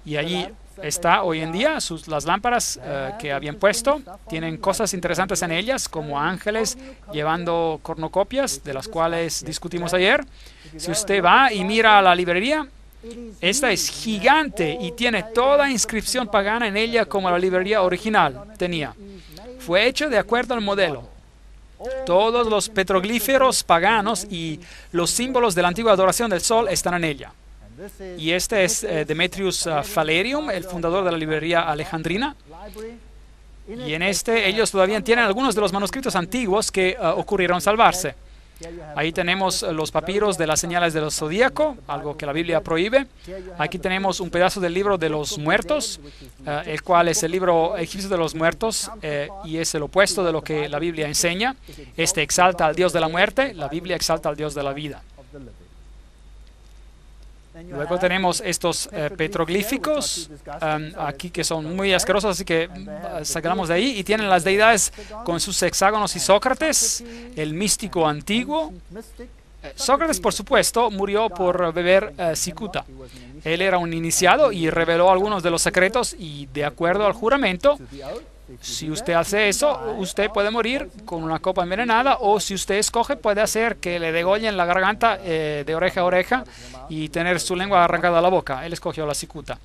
Y allí está hoy en día las lámparas que habían puesto. Tienen cosas interesantes en ellas, como ángeles llevando cornucopias, de las cuales discutimos ayer. Si usted va y mira la librería, esta es gigante y tiene toda inscripción pagana en ella como la librería original tenía. Fue hecho de acuerdo al modelo. Todos los petroglíferos paganos y los símbolos de la antigua adoración del sol están en ella. Y este es Demetrius Phalerium, el fundador de la librería alejandrina. Y en este ellos todavía tienen algunos de los manuscritos antiguos que ocurrieron salvarse. Ahí tenemos los papiros de las señales del zodíaco, algo que la Biblia prohíbe. Aquí tenemos un pedazo del libro de los muertos, el cual es el libro egipcio de los muertos y es el opuesto de lo que la Biblia enseña. Este exalta al Dios de la muerte, la Biblia exalta al Dios de la vida. Luego tenemos estos petroglíficos aquí que son muy asquerosos, así que sacamos de ahí. Y tienen las deidades con sus hexágonos y Sócrates, el místico antiguo. Sócrates, por supuesto, murió por beber cicuta. Él era un iniciado y reveló algunos de los secretos y de acuerdo al juramento, si usted hace eso, usted puede morir con una copa envenenada, o si usted escoge, puede hacer que le degollen la garganta de oreja a oreja y tener su lengua arrancada a la boca. Él escogió la cicuta.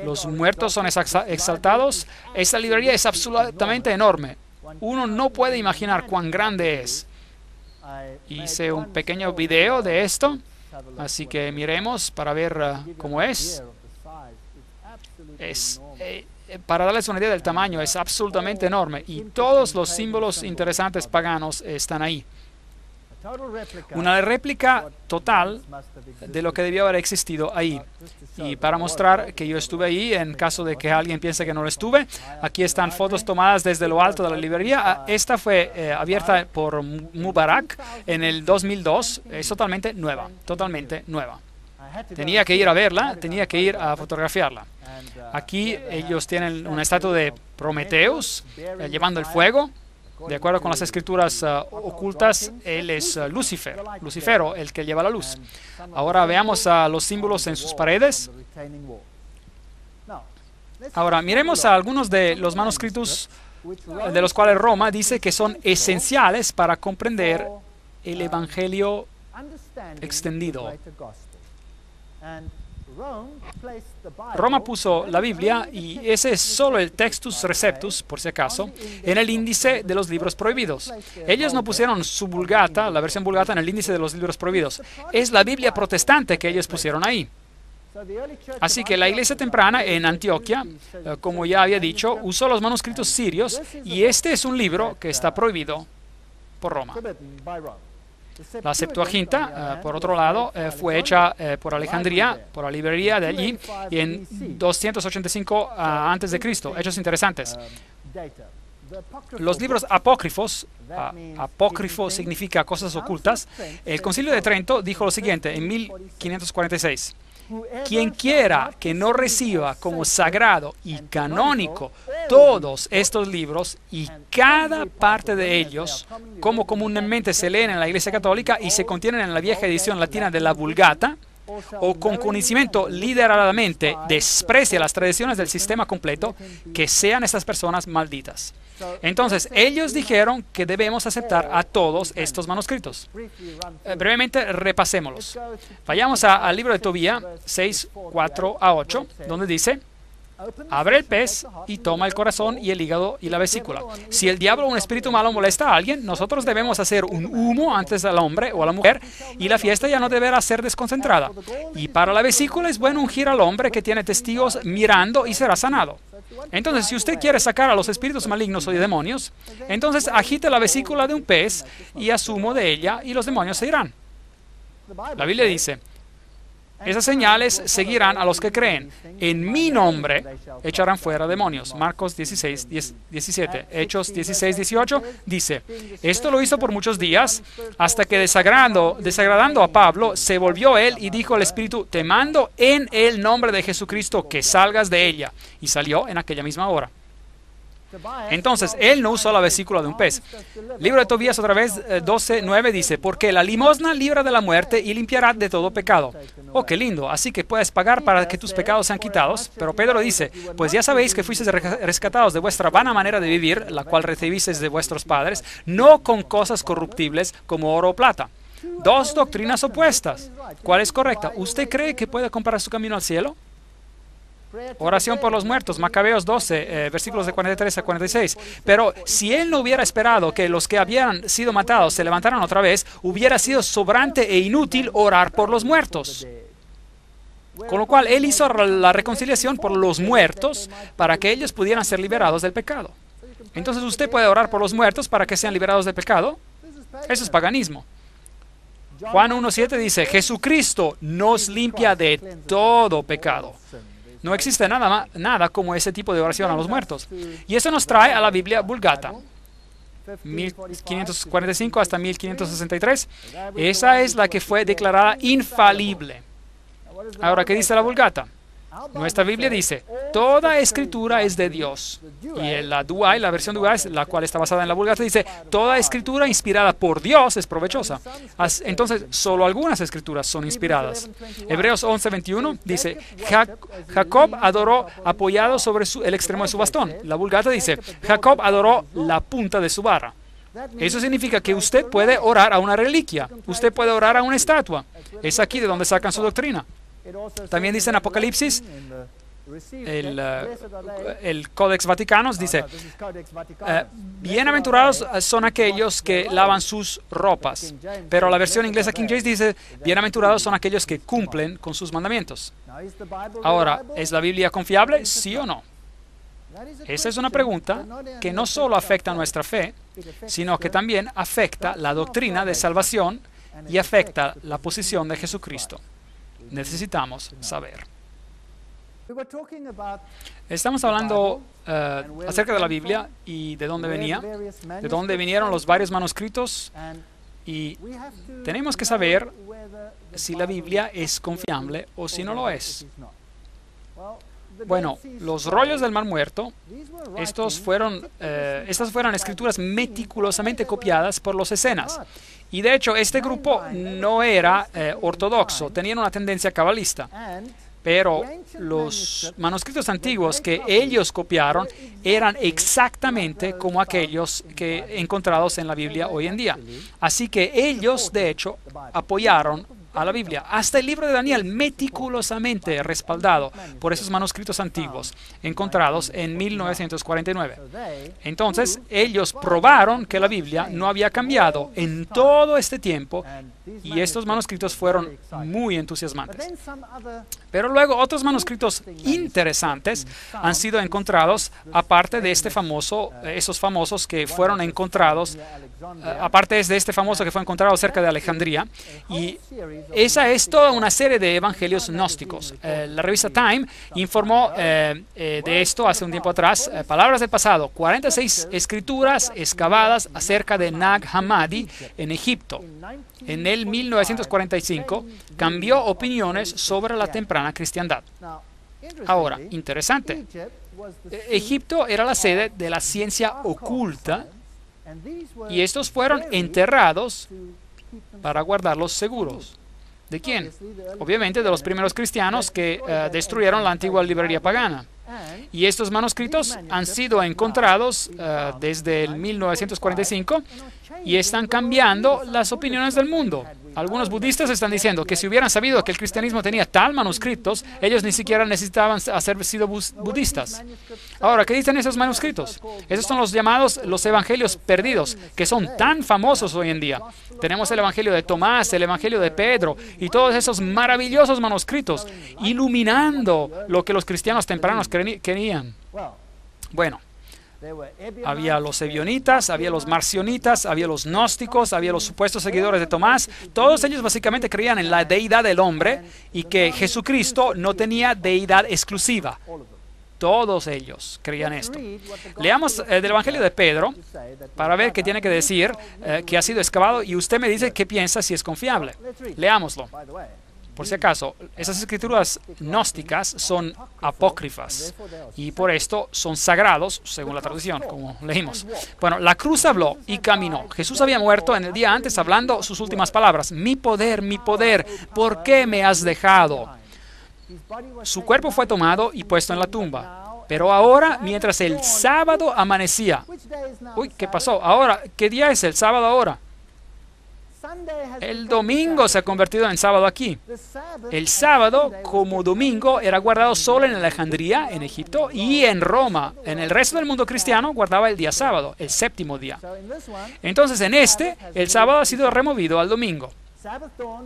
Los muertos son exaltados. Esta librería es absolutamente enorme. Uno no puede imaginar cuán grande es. Hice un pequeño video de esto, así que miremos para ver cómo es. Para darles una idea del tamaño, es absolutamente enorme y todos los símbolos interesantes paganos están ahí. Una réplica total de lo que debió haber existido ahí. Y para mostrar que yo estuve ahí, en caso de que alguien piense que no lo estuve, aquí están fotos tomadas desde lo alto de la librería. Esta fue abierta por Mubarak en el 2002. Es totalmente nueva, totalmente nueva. Tenía que ir a verla, tenía que ir a fotografiarla. Aquí ellos tienen una estatua de Prometeus llevando el fuego. De acuerdo con las escrituras ocultas, él es Lucifero, el que lleva la luz. Ahora veamos los símbolos en sus paredes. Ahora miremos a algunos de los manuscritos de los cuales Roma dice que son esenciales para comprender el Evangelio extendido. Roma puso la Biblia, y ese es solo el Textus Receptus, por si acaso, en el índice de los libros prohibidos. Ellos no pusieron su Vulgata, la versión Vulgata, en el índice de los libros prohibidos. Es la Biblia protestante que ellos pusieron ahí. Así que la iglesia temprana en Antioquia, como ya había dicho, usó los manuscritos sirios, y este es un libro que está prohibido por Roma. La Septuaginta, por otro lado, fue hecha por Alejandría, por la librería de allí, y en 285 a.C. Hechos interesantes. Los libros apócrifos, apócrifo significa cosas ocultas. El Concilio de Trento dijo lo siguiente en 1546. Quien quiera que no reciba como sagrado y canónico todos estos libros y cada parte de ellos, como comúnmente se leen en la Iglesia Católica y se contienen en la vieja edición latina de la Vulgata, o con conocimiento lideradamente desprecia las tradiciones del sistema completo, que sean estas personas malditas. Entonces, ellos dijeron que debemos aceptar a todos estos manuscritos. Brevemente repasémoslos. Vayamos al libro de Tobías 6, 4 a 8, donde dice: abre el pez y toma el corazón y el hígado y la vesícula. Si el diablo o un espíritu malo molesta a alguien, nosotros debemos hacer un humo antes al hombre o a la mujer, y la fiesta ya no deberá ser desconcentrada. Y para la vesícula es bueno ungir al hombre que tiene testigos mirando, y será sanado. Entonces, si usted quiere sacar a los espíritus malignos o de demonios, entonces agite la vesícula de un pez y haz humo de ella, y los demonios se irán. La Biblia dice: esas señales seguirán a los que creen. En mi nombre echarán fuera demonios. Marcos 16, 17. Hechos 16, 18 dice: esto lo hizo por muchos días, hasta que desagradando a Pablo, se volvió él y dijo al espíritu: te mando en el nombre de Jesucristo que salgas de ella. Y salió en aquella misma hora. Entonces, él no usó la vesícula de un pez. Libro de Tobías, otra vez, 12:9 dice: porque la limosna libra de la muerte y limpiará de todo pecado. Oh, qué lindo. Así que puedes pagar para que tus pecados sean quitados. Pero Pedro dice: pues ya sabéis que fuisteis rescatados de vuestra vana manera de vivir, la cual recibisteis de vuestros padres, no con cosas corruptibles como oro o plata. Dos doctrinas opuestas. ¿Cuál es correcta? ¿Usted cree que puede comprar su camino al cielo? Oración por los muertos, Macabeos 12, versículos de 43 a 46. Pero si él no hubiera esperado que los que habían sido matados se levantaran otra vez, hubiera sido sobrante e inútil orar por los muertos. Con lo cual, él hizo la reconciliación por los muertos para que ellos pudieran ser liberados del pecado. Entonces, ¿usted puede orar por los muertos para que sean liberados del pecado? Eso es paganismo. Juan 1:7 dice: Jesucristo nos limpia de todo pecado. No existe nada como ese tipo de oración a los muertos. Y eso nos trae a la Biblia Vulgata, 1545 hasta 1563. Esa es la que fue declarada infalible. Ahora, ¿qué dice la Vulgata? Nuestra Biblia dice, toda escritura es de Dios. Y la Douay, la versión Douay, la cual está basada en la Vulgata, dice, toda escritura inspirada por Dios es provechosa. Entonces, solo algunas escrituras son inspiradas. Hebreos 11:21 dice, Jacob adoró apoyado sobre el extremo de su bastón. La Vulgata dice, Jacob adoró la punta de su vara. Eso significa que usted puede orar a una reliquia, usted puede orar a una estatua. Es aquí de donde sacan su doctrina. También dice en Apocalipsis, el Codex Vaticanos dice, bienaventurados son aquellos que lavan sus ropas. Pero la versión inglesa King James dice, bienaventurados son aquellos que cumplen con sus mandamientos. Ahora, ¿es la Biblia confiable? ¿Sí o no? Esa es una pregunta que no solo afecta a nuestra fe, sino que también afecta la doctrina de salvación y afecta la posición de Jesucristo. Necesitamos saber. Estamos hablando acerca de la Biblia y de dónde venía, de dónde vinieron los varios manuscritos, y tenemos que saber si la Biblia es confiable o si no lo es. Bueno, los rollos del Mar Muerto, estas fueron escrituras meticulosamente copiadas por los escenas. Y de hecho, este grupo no era ortodoxo, tenían una tendencia cabalista. Pero los manuscritos antiguos que ellos copiaron eran exactamente como aquellos que encontrados en la Biblia hoy en día. Así que ellos, de hecho, apoyaron a la Biblia. Hasta el libro de Daniel, meticulosamente respaldado por esos manuscritos antiguos encontrados en 1949. Entonces, ellos probaron que la Biblia no había cambiado en todo este tiempo, y estos manuscritos fueron muy entusiasmantes. Pero luego otros manuscritos interesantes han sido encontrados, aparte de esos famosos que fueron encontrados, aparte de este famoso que fue encontrado cerca de Alejandría. Y esa es toda una serie de evangelios gnósticos. La revista Time informó de esto hace un tiempo atrás. Palabras del pasado, 46 escrituras excavadas acerca de Nag Hammadi en Egipto. En el 1945 cambió opiniones sobre la temprana cristiandad. Ahora, interesante, Egipto era la sede de la ciencia oculta, y estos fueron enterrados para guardarlos seguros. ¿De quién? Obviamente de los primeros cristianos que destruyeron la antigua librería pagana. Y estos manuscritos han sido encontrados desde el 1945 y están cambiando las opiniones del mundo. Algunos budistas están diciendo que si hubieran sabido que el cristianismo tenía tal manuscritos, ellos ni siquiera necesitaban haber sido budistas. Ahora, ¿qué dicen esos manuscritos? Esos son los llamados los evangelios perdidos, que son tan famosos hoy en día. Tenemos el evangelio de Tomás, el evangelio de Pedro, y todos esos maravillosos manuscritos, iluminando lo que los cristianos tempranos querían. Bueno, había los ebionitas, había los marcionitas, había los gnósticos, había los supuestos seguidores de Tomás. Todos ellos básicamente creían en la deidad del hombre y que Jesucristo no tenía deidad exclusiva. Todos ellos creían esto. Leamos del Evangelio de Pedro para ver qué tiene que decir, que ha sido excavado, y usted me dice qué piensa, si es confiable. Leámoslo. Por si acaso, esas escrituras gnósticas son apócrifas y por esto son sagrados, según la traducción, como leímos. Bueno, la cruz habló y caminó. Jesús había muerto en el día antes hablando sus últimas palabras. Mi poder, ¿por qué me has dejado? Su cuerpo fue tomado y puesto en la tumba. Pero ahora, mientras el sábado amanecía. Uy, ¿qué pasó? Ahora, ¿qué día es el sábado ahora? El domingo se ha convertido en sábado aquí. El sábado, como domingo, era guardado solo en Alejandría, en Egipto, y en Roma. En el resto del mundo cristiano guardaba el día sábado, el séptimo día. Entonces, el sábado ha sido removido al domingo.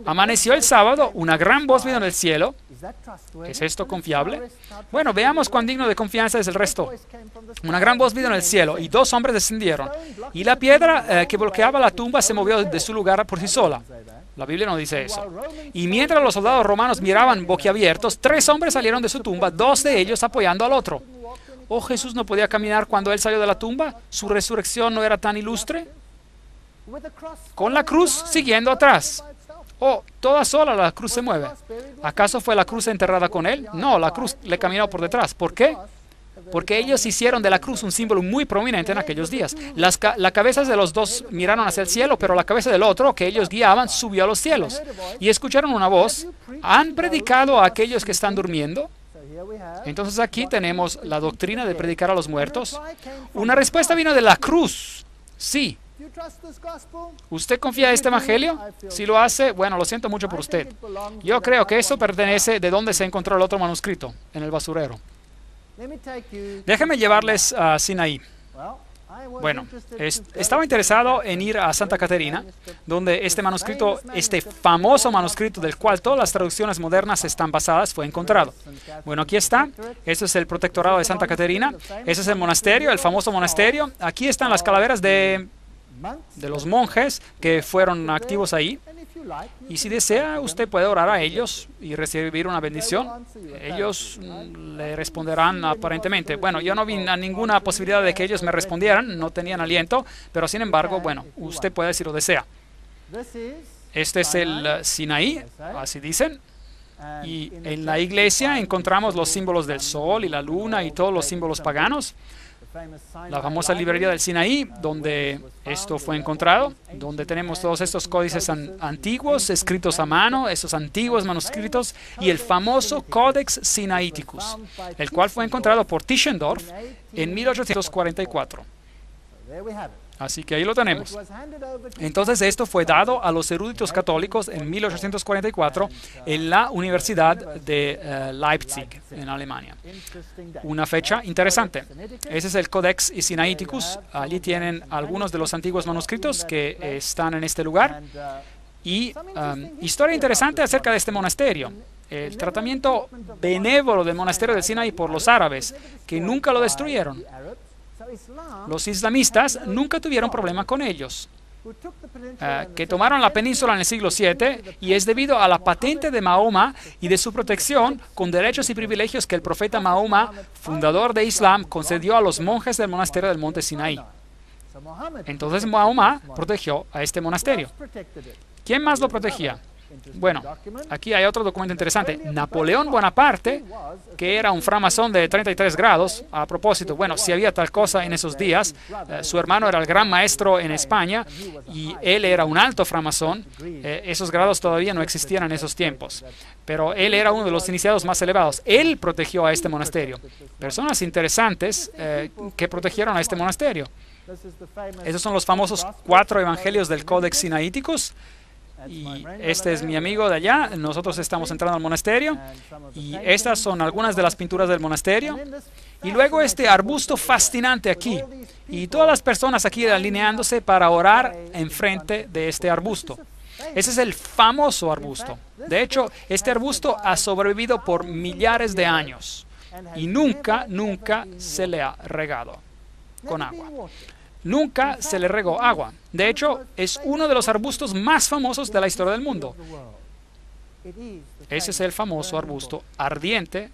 Amaneció el sábado, una gran voz vino del cielo. ¿Es esto confiable? Bueno, veamos cuán digno de confianza es el resto. Una gran voz vino del cielo y 2 hombres descendieron. Y la piedra que bloqueaba la tumba se movió de su lugar por sí sola. La Biblia no dice eso. Y mientras los soldados romanos miraban boquiabiertos, 3 hombres salieron de su tumba, 2 de ellos apoyando al otro. ¿Oh, Jesús no podía caminar cuando él salió de la tumba? ¿Su resurrección no era tan ilustre? Con la cruz siguiendo atrás. Oh, toda sola la cruz se mueve. ¿Acaso fue la cruz enterrada con él? No, la cruz le caminó por detrás. ¿Por qué? Porque ellos hicieron de la cruz un símbolo muy prominente en aquellos días. La cabeza de los dos miraron hacia el cielo, pero la cabeza del otro, que ellos guiaban, subió a los cielos. Y escucharon una voz: ¿han predicado a aquellos que están durmiendo? Entonces aquí tenemos la doctrina de predicar a los muertos. Una respuesta vino de la cruz. Sí. ¿Usted confía en este evangelio? Si lo hace, bueno, lo siento mucho por usted. Yo creo que eso pertenece de donde se encontró el otro manuscrito, en el basurero. Déjenme llevarles a Sinaí. Bueno, estaba interesado en ir a Santa Caterina, donde este manuscrito, este famoso manuscrito del cual todas las traducciones modernas están basadas, fue encontrado. Bueno, aquí está. Este es el protectorado de Santa Caterina. Ese es el monasterio, el famoso monasterio. Aquí están las calaveras de los monjes que fueron activos ahí. Y si desea, usted puede orar a ellos y recibir una bendición. Ellos le responderán aparentemente. Bueno, yo no vi ninguna posibilidad de que ellos me respondieran, no tenían aliento, pero sin embargo, bueno, usted puede si lo desea. Este es el Sinaí, así dicen. Y en la iglesia encontramos los símbolos del sol y la luna y todos los símbolos paganos. La famosa librería del Sinaí, donde esto fue encontrado, donde tenemos todos estos códices antiguos, escritos a mano, esos antiguos manuscritos, y el famoso Codex Sinaiticus, el cual fue encontrado por Tischendorf en 1844. Así que ahí lo tenemos. Entonces esto fue dado a los eruditos católicos en 1844 en la Universidad de Leipzig, en Alemania. Una fecha interesante. Ese es el Codex Sinaiticus. Allí tienen algunos de los antiguos manuscritos que están en este lugar. Y historia interesante acerca de este monasterio. El tratamiento benévolo del monasterio del Sinaí por los árabes, que nunca lo destruyeron. Los islamistas nunca tuvieron problema con ellos, que tomaron la península en el siglo VII, y es debido a la patente de Mahoma y de su protección con derechos y privilegios que el profeta Mahoma, fundador de Islam, concedió a los monjes del monasterio del monte Sinaí. Entonces Mahoma protegió a este monasterio. ¿Quién más lo protegía? Bueno, aquí hay otro documento interesante. Napoleón Bonaparte, que era un framasón de 33 grados, a propósito, bueno, si había tal cosa en esos días, su hermano era el gran maestro en España y él era un alto framasón. Esos grados todavía no existían en esos tiempos, pero él era uno de los iniciados más elevados. Él protegió a este monasterio. Personas interesantes que protegieron a este monasterio. Esos son los famosos 4 evangelios del Codex Sinaiticus. Y este es mi amigo de allá. Nosotros estamos entrando al monasterio y estas son algunas de las pinturas del monasterio. Y luego este arbusto fascinante aquí y todas las personas aquí alineándose para orar enfrente de este arbusto. Ese es el famoso arbusto. De hecho, este arbusto ha sobrevivido por millares de años y nunca se le ha regado con agua. Nunca se le regó agua. De hecho, es uno de los arbustos más famosos de la historia del mundo. Ese es el famoso arbusto ardiente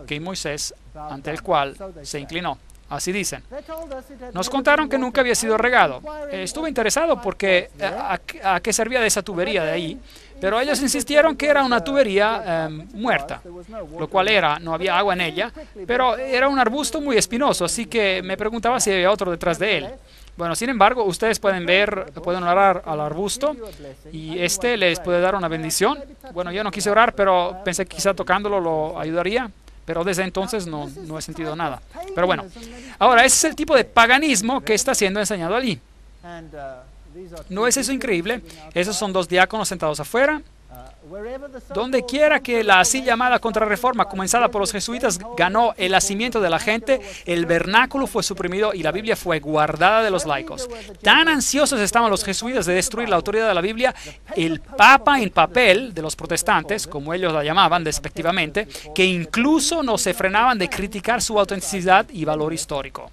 que Moisés, ante el cual se inclinó. Así dicen. Nos contaron que nunca había sido regado. Estuve interesado porque a qué servía de esa tubería de ahí, pero ellos insistieron que era una tubería muerta, lo cual no había agua en ella, pero era un arbusto muy espinoso, así que me preguntaba si había otro detrás de él. Bueno, sin embargo, ustedes pueden orar al arbusto y este les puede dar una bendición. Bueno, yo no quise orar, pero pensé que quizá tocándolo lo ayudaría. Pero desde entonces no he sentido nada. Pero bueno, ahora ese es el tipo de paganismo que está siendo enseñado allí. ¿No es eso increíble? Esos son 2 diáconos sentados afuera. Donde quiera que la así llamada contrarreforma comenzada por los jesuitas ganó el nacimiento de la gente, el vernáculo fue suprimido y la Biblia fue guardada de los laicos. Tan ansiosos estaban los jesuitas de destruir la autoridad de la Biblia, el Papa en papel de los protestantes, como ellos la llamaban despectivamente, que incluso no se frenaban de criticar su autenticidad y valor histórico.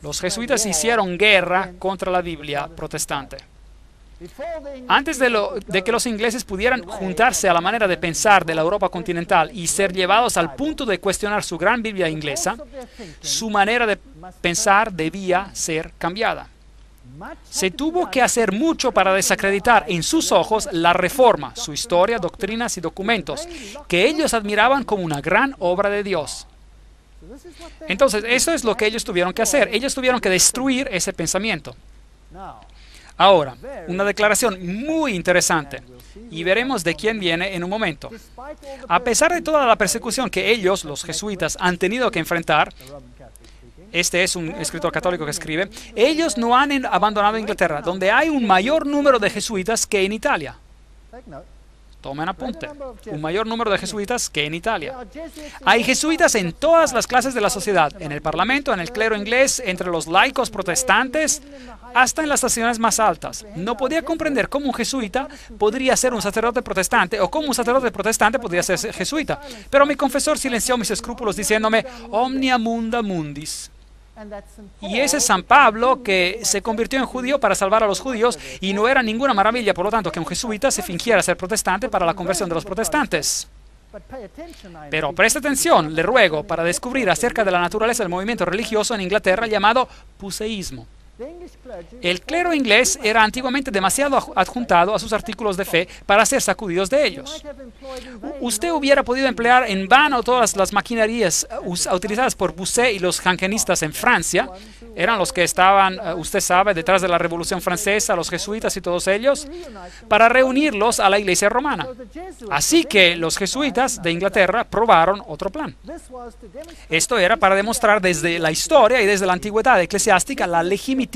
Los jesuitas hicieron guerra contra la Biblia protestante. Antes de que los ingleses pudieran juntarse a la manera de pensar de la Europa continental y ser llevados al punto de cuestionar su gran Biblia inglesa, su manera de pensar debía ser cambiada. Se tuvo que hacer mucho para desacreditar en sus ojos la Reforma, su historia, doctrinas y documentos, que ellos admiraban como una gran obra de Dios. Entonces, eso es lo que ellos tuvieron que hacer. Ellos tuvieron que destruir ese pensamiento. Ahora, una declaración muy interesante, y veremos de quién viene en un momento. A pesar de toda la persecución que ellos, los jesuitas, han tenido que enfrentar, este es un escritor católico que escribe, ellos no han abandonado Inglaterra, donde hay un mayor número de jesuitas que en Italia. Tomen apunte, un mayor número de jesuitas que en Italia. Hay jesuitas en todas las clases de la sociedad, en el parlamento, en el clero inglés, entre los laicos protestantes, hasta en las estaciones más altas. No podía comprender cómo un jesuita podría ser un sacerdote protestante o cómo un sacerdote protestante podría ser jesuita. Pero mi confesor silenció mis escrúpulos diciéndome, omnia munda mundis. Y ese es San Pablo, que se convirtió en judío para salvar a los judíos, y no era ninguna maravilla, por lo tanto, que un jesuita se fingiera ser protestante para la conversión de los protestantes. Pero preste atención, le ruego, para descubrir acerca de la naturaleza del movimiento religioso en Inglaterra llamado puseísmo. El clero inglés era antiguamente demasiado adjuntado a sus artículos de fe para ser sacudidos de ellos. Usted hubiera podido emplear en vano todas las maquinarias utilizadas por Bossuet y los jansenistas en Francia. Eran los que estaban, usted sabe, detrás de la Revolución Francesa, los jesuitas y todos ellos, para reunirlos a la Iglesia romana. Así que los jesuitas de Inglaterra probaron otro plan. Esto era para demostrar desde la historia y desde la antigüedad eclesiástica la legitimidad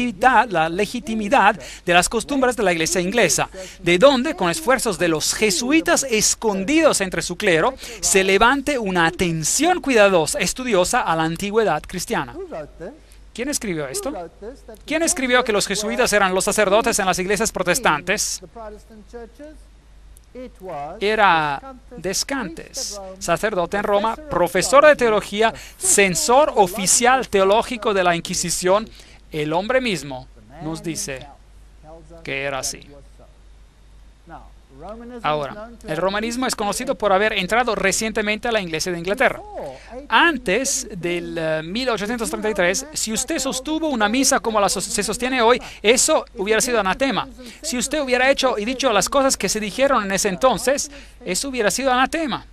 de las costumbres de la Iglesia inglesa, de donde, con esfuerzos de los jesuitas escondidos entre su clero, se levante una atención cuidadosa, estudiosa a la antigüedad cristiana. ¿Quién escribió esto? ¿Quién escribió que los jesuitas eran los sacerdotes en las iglesias protestantes? Era Descantes, sacerdote en Roma, profesor de teología, censor oficial teológico de la Inquisición. El hombre mismo nos dice que era así. Ahora, el romanismo es conocido por haber entrado recientemente a la Iglesia de Inglaterra. Antes del 1833, si usted sostuvo una misa como la se sostiene hoy, eso hubiera sido anatema. Si usted hubiera hecho y dicho las cosas que se dijeron en ese entonces, eso hubiera sido anatema.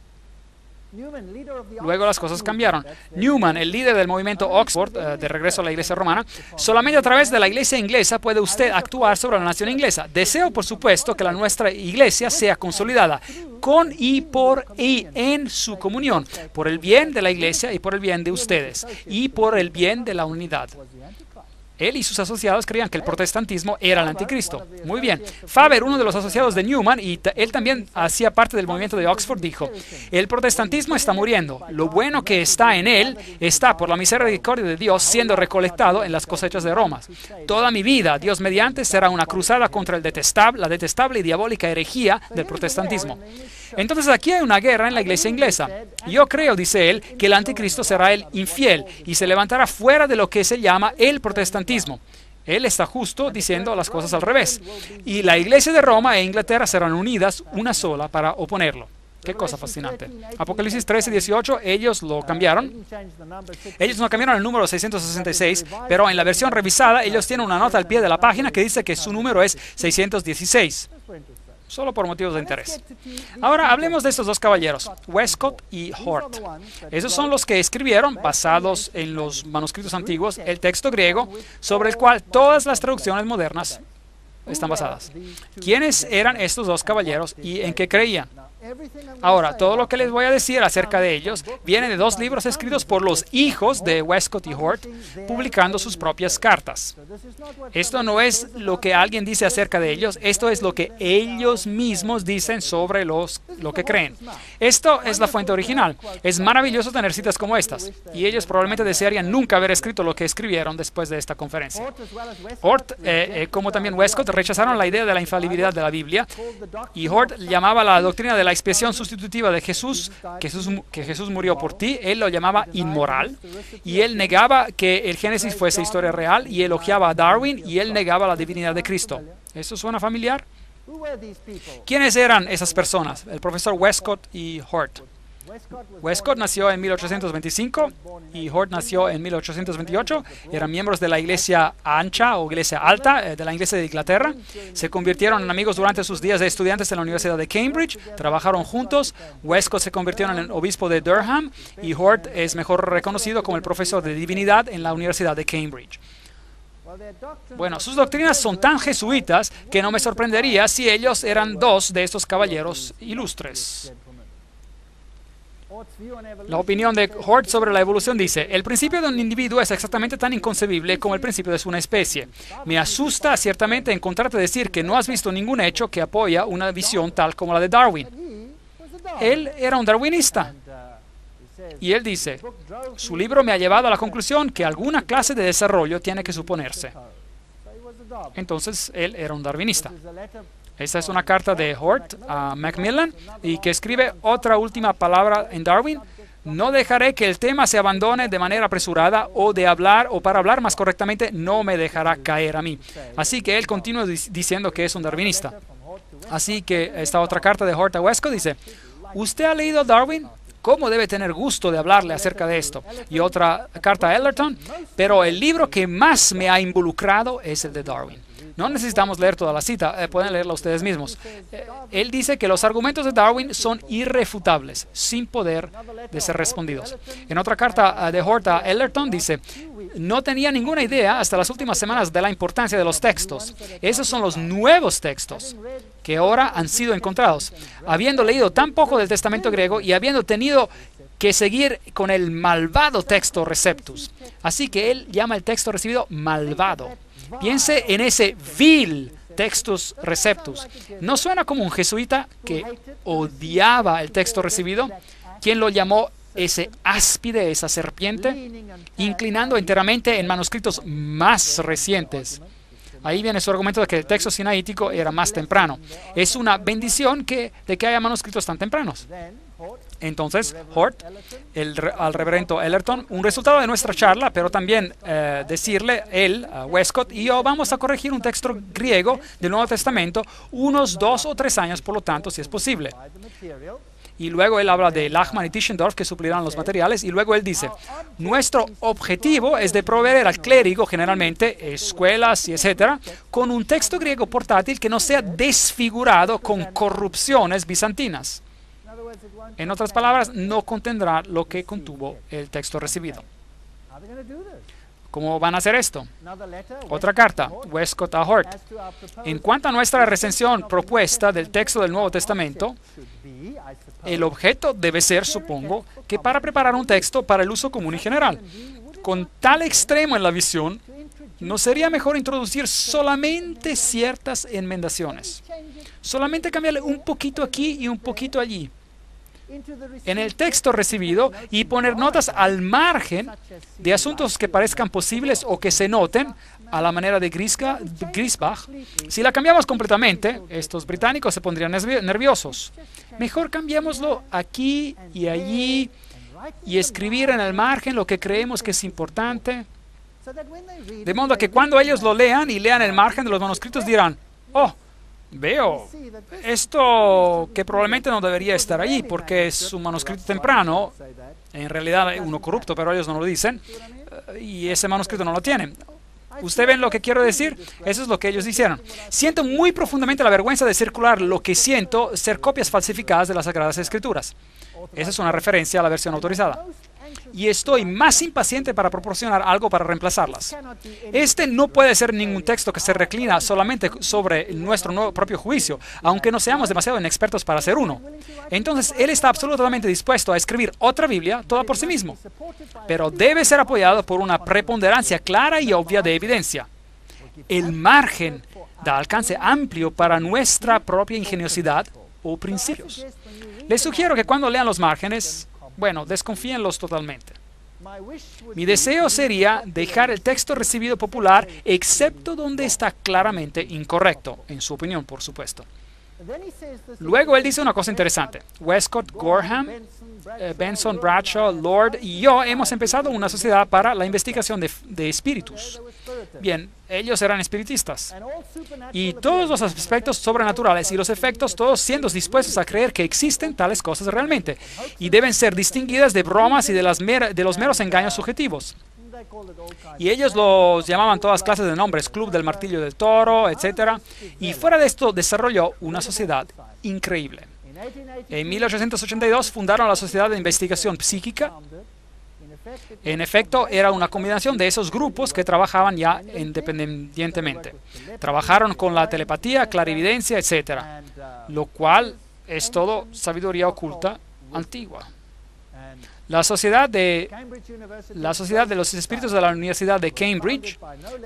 Luego las cosas cambiaron. Newman, el líder del movimiento Oxford, de regreso a la iglesia romana, solamente a través de la iglesia inglesa puede usted actuar sobre la nación inglesa. Deseo, por supuesto, que nuestra iglesia sea consolidada con y por y en su comunión, por el bien de la iglesia y por el bien de ustedes, y por el bien de la unidad. Él y sus asociados creían que el protestantismo era el anticristo. Muy bien. Faber, uno de los asociados de Newman, y él también hacía parte del movimiento de Oxford, dijo, el protestantismo está muriendo. Lo bueno que está en él está, por la misericordia de Dios, siendo recolectado en las cosechas de Roma. Toda mi vida, Dios mediante, será una cruzada contra la detestable y diabólica herejía del protestantismo. Entonces aquí hay una guerra en la iglesia inglesa. Yo creo, dice él, que el anticristo será el infiel y se levantará fuera de lo que se llama el protestantismo. Él está justo diciendo las cosas al revés. Y la iglesia de Roma e Inglaterra serán unidas una sola para oponerlo. Qué cosa fascinante. Apocalipsis 13:18, ellos lo cambiaron. Ellos no cambiaron el número 666, pero en la versión revisada ellos tienen una nota al pie de la página que dice que su número es 616. Solo por motivos de interés. Ahora hablemos de estos dos caballeros, Westcott y Hort. Esos son los que escribieron, basados en los manuscritos antiguos, el texto griego sobre el cual todas las traducciones modernas están basadas. ¿Quiénes eran estos dos caballeros y en qué creían? Ahora, todo lo que les voy a decir acerca de ellos viene de dos libros escritos por los hijos de Westcott y Hort, publicando sus propias cartas. Esto no es lo que alguien dice acerca de ellos, esto es lo que ellos mismos dicen sobre lo que creen. Esto es la fuente original. Es maravilloso tener citas como estas, y ellos probablemente desearían nunca haber escrito lo que escribieron después de esta conferencia. Hort, como también Westcott, rechazaron la idea de la infalibilidad de la Biblia, y Hort llamaba la doctrina de la expiación sustitutiva de Jesús, que Jesús murió por ti, él lo llamaba inmoral, y él negaba que el Génesis fuese historia real, y elogiaba a Darwin, y él negaba la divinidad de Cristo. ¿Eso suena familiar? ¿Quiénes eran esas personas? El profesor Westcott y Hort. Westcott nació en 1825 y Hort nació en 1828. Eran miembros de la iglesia ancha o iglesia alta de la iglesia de Inglaterra. Se convirtieron en amigos durante sus días de estudiantes en la Universidad de Cambridge. Trabajaron juntos. Westcott se convirtió en el obispo de Durham y Hort es mejor reconocido como el profesor de divinidad en la Universidad de Cambridge. Bueno, sus doctrinas son tan jesuitas que no me sorprendería si ellos eran dos de estos caballeros ilustres. La opinión de Hort sobre la evolución dice: el principio de un individuo es exactamente tan inconcebible como el principio de una especie. Me asusta ciertamente encontrarte decir que no has visto ningún hecho que apoya una visión tal como la de Darwin. Él era un darwinista. Y él dice, su libro me ha llevado a la conclusión que alguna clase de desarrollo tiene que suponerse. Entonces, él era un darwinista. Esta es una carta de Hort a Macmillan y que escribe otra última palabra en Darwin. No dejaré que el tema se abandone de manera apresurada o de hablar, o para hablar más correctamente, no me dejará caer a mí. Así que él continúa diciendo que es un darwinista. Así que esta otra carta de Hort a Westcott dice, ¿usted ha leído Darwin? ¿Cómo debe tener gusto de hablarle acerca de esto? Y otra carta a Ellerton, pero el libro que más me ha involucrado es el de Darwin. No necesitamos leer toda la cita, pueden leerla ustedes mismos. Él dice que los argumentos de Darwin son irrefutables, sin poder de ser respondidos. En otra carta de Hort a Ellerton dice, no tenía ninguna idea hasta las últimas semanas de la importancia de los textos. Esos son los nuevos textos que ahora han sido encontrados. Habiendo leído tan poco del Testamento griego y habiendo tenido que seguir con el malvado texto receptus. Así que él llama el texto recibido malvado. Piense en ese vil textus receptus. ¿No suena como un jesuita que odiaba el texto recibido? ¿Quién lo llamó ese áspide, esa serpiente? Inclinando enteramente en manuscritos más recientes. Ahí viene su argumento de que el texto sinaítico era más temprano. Es una bendición de que haya manuscritos tan tempranos. Entonces, Hort, al reverendo Ellerton, un resultado de nuestra charla, pero también decirle, él, Westcott y yo vamos a corregir un texto griego del Nuevo Testamento unos 2 o 3 años, por lo tanto, si es posible. Y luego él habla de Lachmann y Tischendorf que suplirán los materiales. Y luego él dice, nuestro objetivo es de proveer al clérigo, generalmente, escuelas y etcétera, con un texto griego portátil que no sea desfigurado con corrupciones bizantinas. En otras palabras, no contendrá lo que contuvo el texto recibido. ¿Cómo van a hacer esto? Otra carta, Westcott a Hort. En cuanto a nuestra recensión propuesta del texto del Nuevo Testamento, el objeto debe ser, supongo, que para preparar un texto para el uso común y general. Con tal extremo en la visión, ¿no sería mejor introducir solamente ciertas enmendaciones? Solamente cambiarle un poquito aquí y un poquito allí en el texto recibido y poner notas al margen de asuntos que parezcan posibles o que se noten a la manera de Griesbach. Si la cambiamos completamente, estos británicos se pondrían nerviosos. Mejor cambiémoslo aquí y allí y escribir en el margen lo que creemos que es importante. De modo que cuando ellos lo lean y lean el margen de los manuscritos dirán, oh, veo esto que probablemente no debería estar allí porque es un manuscrito temprano, en realidad uno corrupto, pero ellos no lo dicen, y ese manuscrito no lo tienen. ¿Usted ven lo que quiero decir? Eso es lo que ellos hicieron. Siento muy profundamente la vergüenza de circular lo que siento ser copias falsificadas de las Sagradas Escrituras. Esa es una referencia a la versión autorizada. Y estoy más impaciente para proporcionar algo para reemplazarlas. Este no puede ser ningún texto que se reclina solamente sobre nuestro propio juicio, aunque no seamos demasiado inexpertos para hacer uno. Entonces, él está absolutamente dispuesto a escribir otra Biblia toda por sí mismo, pero debe ser apoyado por una preponderancia clara y obvia de evidencia. El margen da alcance amplio para nuestra propia ingeniosidad o principios. Les sugiero que cuando lean los márgenes, bueno, desconfíenlos totalmente. Mi deseo sería dejar el texto recibido popular, excepto donde está claramente incorrecto, en su opinión, por supuesto. Luego él dice una cosa interesante. Westcott, Gorham, Benson, Bradshaw, Lord y yo hemos empezado una sociedad para la investigación de espíritus. Bien, ellos eran espiritistas. Y todos los aspectos sobrenaturales y los efectos, todos siendo dispuestos a creer que existen tales cosas realmente. Y deben ser distinguidas de bromas y de los meros engaños subjetivos. Y ellos los llamaban todas clases de nombres, Club del Martillo del Toro, etc. Y fuera de esto desarrolló una sociedad increíble. En 1882 fundaron la Sociedad de Investigación Psíquica. En efecto, era una combinación de esos grupos que trabajaban ya independientemente. Trabajaron con la telepatía, clarividencia, etc. Lo cual es todo sabiduría oculta antigua. La Sociedad de los Espíritus de la Universidad de Cambridge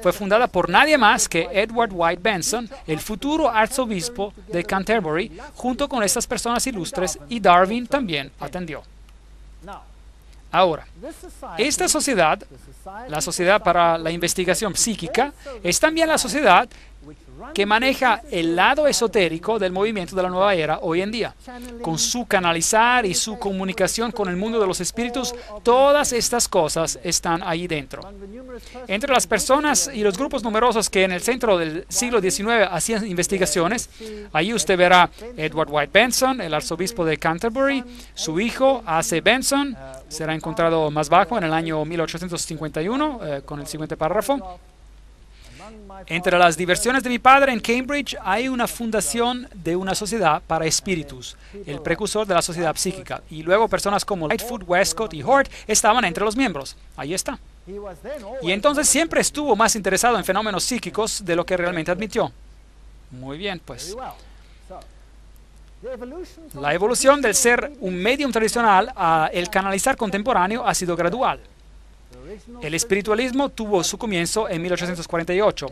fue fundada por nadie más que Edward White Benson, el futuro arzobispo de Canterbury, junto con estas personas ilustres, y Darwin también atendió. Ahora, esta sociedad, la Sociedad para la Investigación Psíquica, es también la sociedad que maneja el lado esotérico del movimiento de la nueva era hoy en día. Con su canalizar y su comunicación con el mundo de los espíritus, todas estas cosas están ahí dentro. Entre las personas y los grupos numerosos que en el centro del siglo XIX hacían investigaciones, ahí usted verá Edward White Benson, el arzobispo de Canterbury, su hijo A.C. Benson, será encontrado más bajo en el año 1851, con el siguiente párrafo. Entre las diversiones de mi padre en Cambridge hay una fundación de una sociedad para espíritus, el precursor de la sociedad psíquica. Y luego personas como Lightfoot, Westcott y Hort estaban entre los miembros. Ahí está. Y entonces siempre estuvo más interesado en fenómenos psíquicos de lo que realmente admitió. Muy bien, pues. La evolución del ser un medium tradicional a el canalizar contemporáneo ha sido gradual. El espiritualismo tuvo su comienzo en 1848.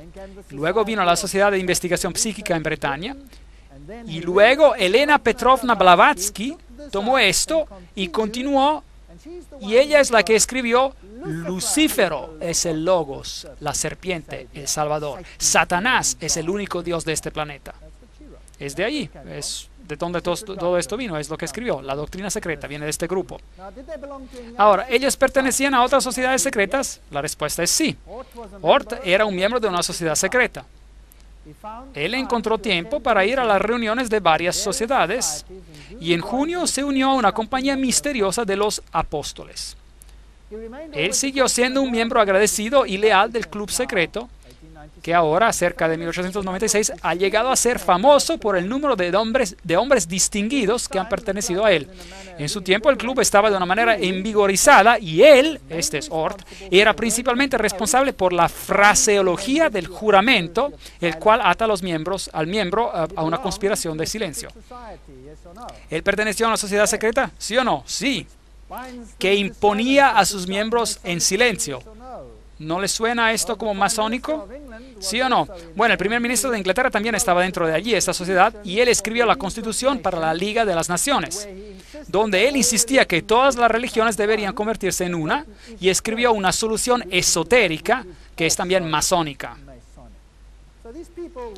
Luego vino la Sociedad de Investigación Psíquica en Bretaña. Y luego Elena Petrovna Blavatsky tomó esto y continuó. Y ella es la que escribió: Lucífero es el Logos, la serpiente, el Salvador. Satanás es el único Dios de este planeta. Es de allí, es de donde todo esto vino, es lo que escribió. La doctrina secreta viene de este grupo. Ahora, ¿ellos pertenecían a otras sociedades secretas? La respuesta es sí. Hort era un miembro de una sociedad secreta. Él encontró tiempo para ir a las reuniones de varias sociedades y en junio se unió a una compañía misteriosa de los apóstoles. Él siguió siendo un miembro agradecido y leal del club secreto, que ahora, cerca de 1896, ha llegado a ser famoso por el número de hombres distinguidos que han pertenecido a él. En su tiempo el club estaba de una manera envigorizada y él, este es Hort, era principalmente responsable por la fraseología del juramento, el cual ata al miembro a una conspiración de silencio. ¿Él perteneció a una sociedad secreta? ¿Sí o no? Sí. Que imponía a sus miembros en silencio. ¿No le suena esto como masónico? ¿Sí o no? Bueno, el primer ministro de Inglaterra también estaba dentro de allí, esta sociedad, y él escribió la Constitución para la Liga de las Naciones, donde él insistía que todas las religiones deberían convertirse en una, y escribió una solución esotérica que es también masónica.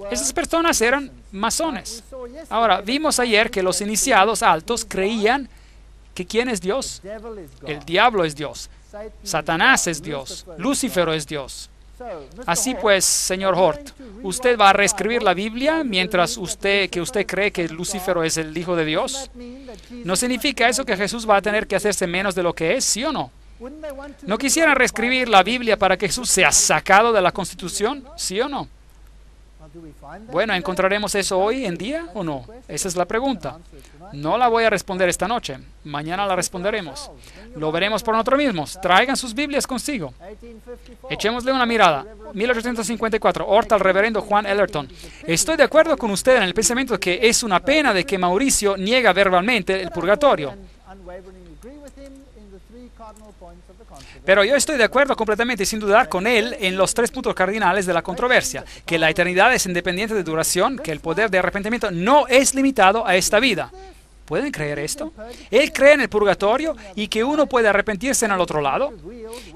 Esas personas eran masones. Ahora, vimos ayer que los iniciados altos creían que ¿quién es Dios? El diablo es Dios. Satanás es Dios, Lucífero es Dios. Así pues, señor Hort, ¿usted va a reescribir la Biblia mientras usted cree que Lucífero es el Hijo de Dios? ¿No significa eso que Jesús va a tener que hacerse menos de lo que es, sí o no? ¿No quisieran reescribir la Biblia para que Jesús sea sacado de la Constitución, sí o no? Bueno, ¿encontraremos eso hoy en día o no? Esa es la pregunta. No la voy a responder esta noche. Mañana la responderemos. Lo veremos por nosotros mismos. Traigan sus Biblias consigo. Echémosle una mirada. 1854. Hort al reverendo Juan Ellerton. Estoy de acuerdo con usted en el pensamiento de que es una pena de que Mauricio niega verbalmente el purgatorio. Pero yo estoy de acuerdo completamente y sin dudar con él en los 3 puntos cardinales de la controversia, que la eternidad es independiente de duración, que el poder de arrepentimiento no es limitado a esta vida. ¿Pueden creer esto? Él cree en el purgatorio y que uno puede arrepentirse en el otro lado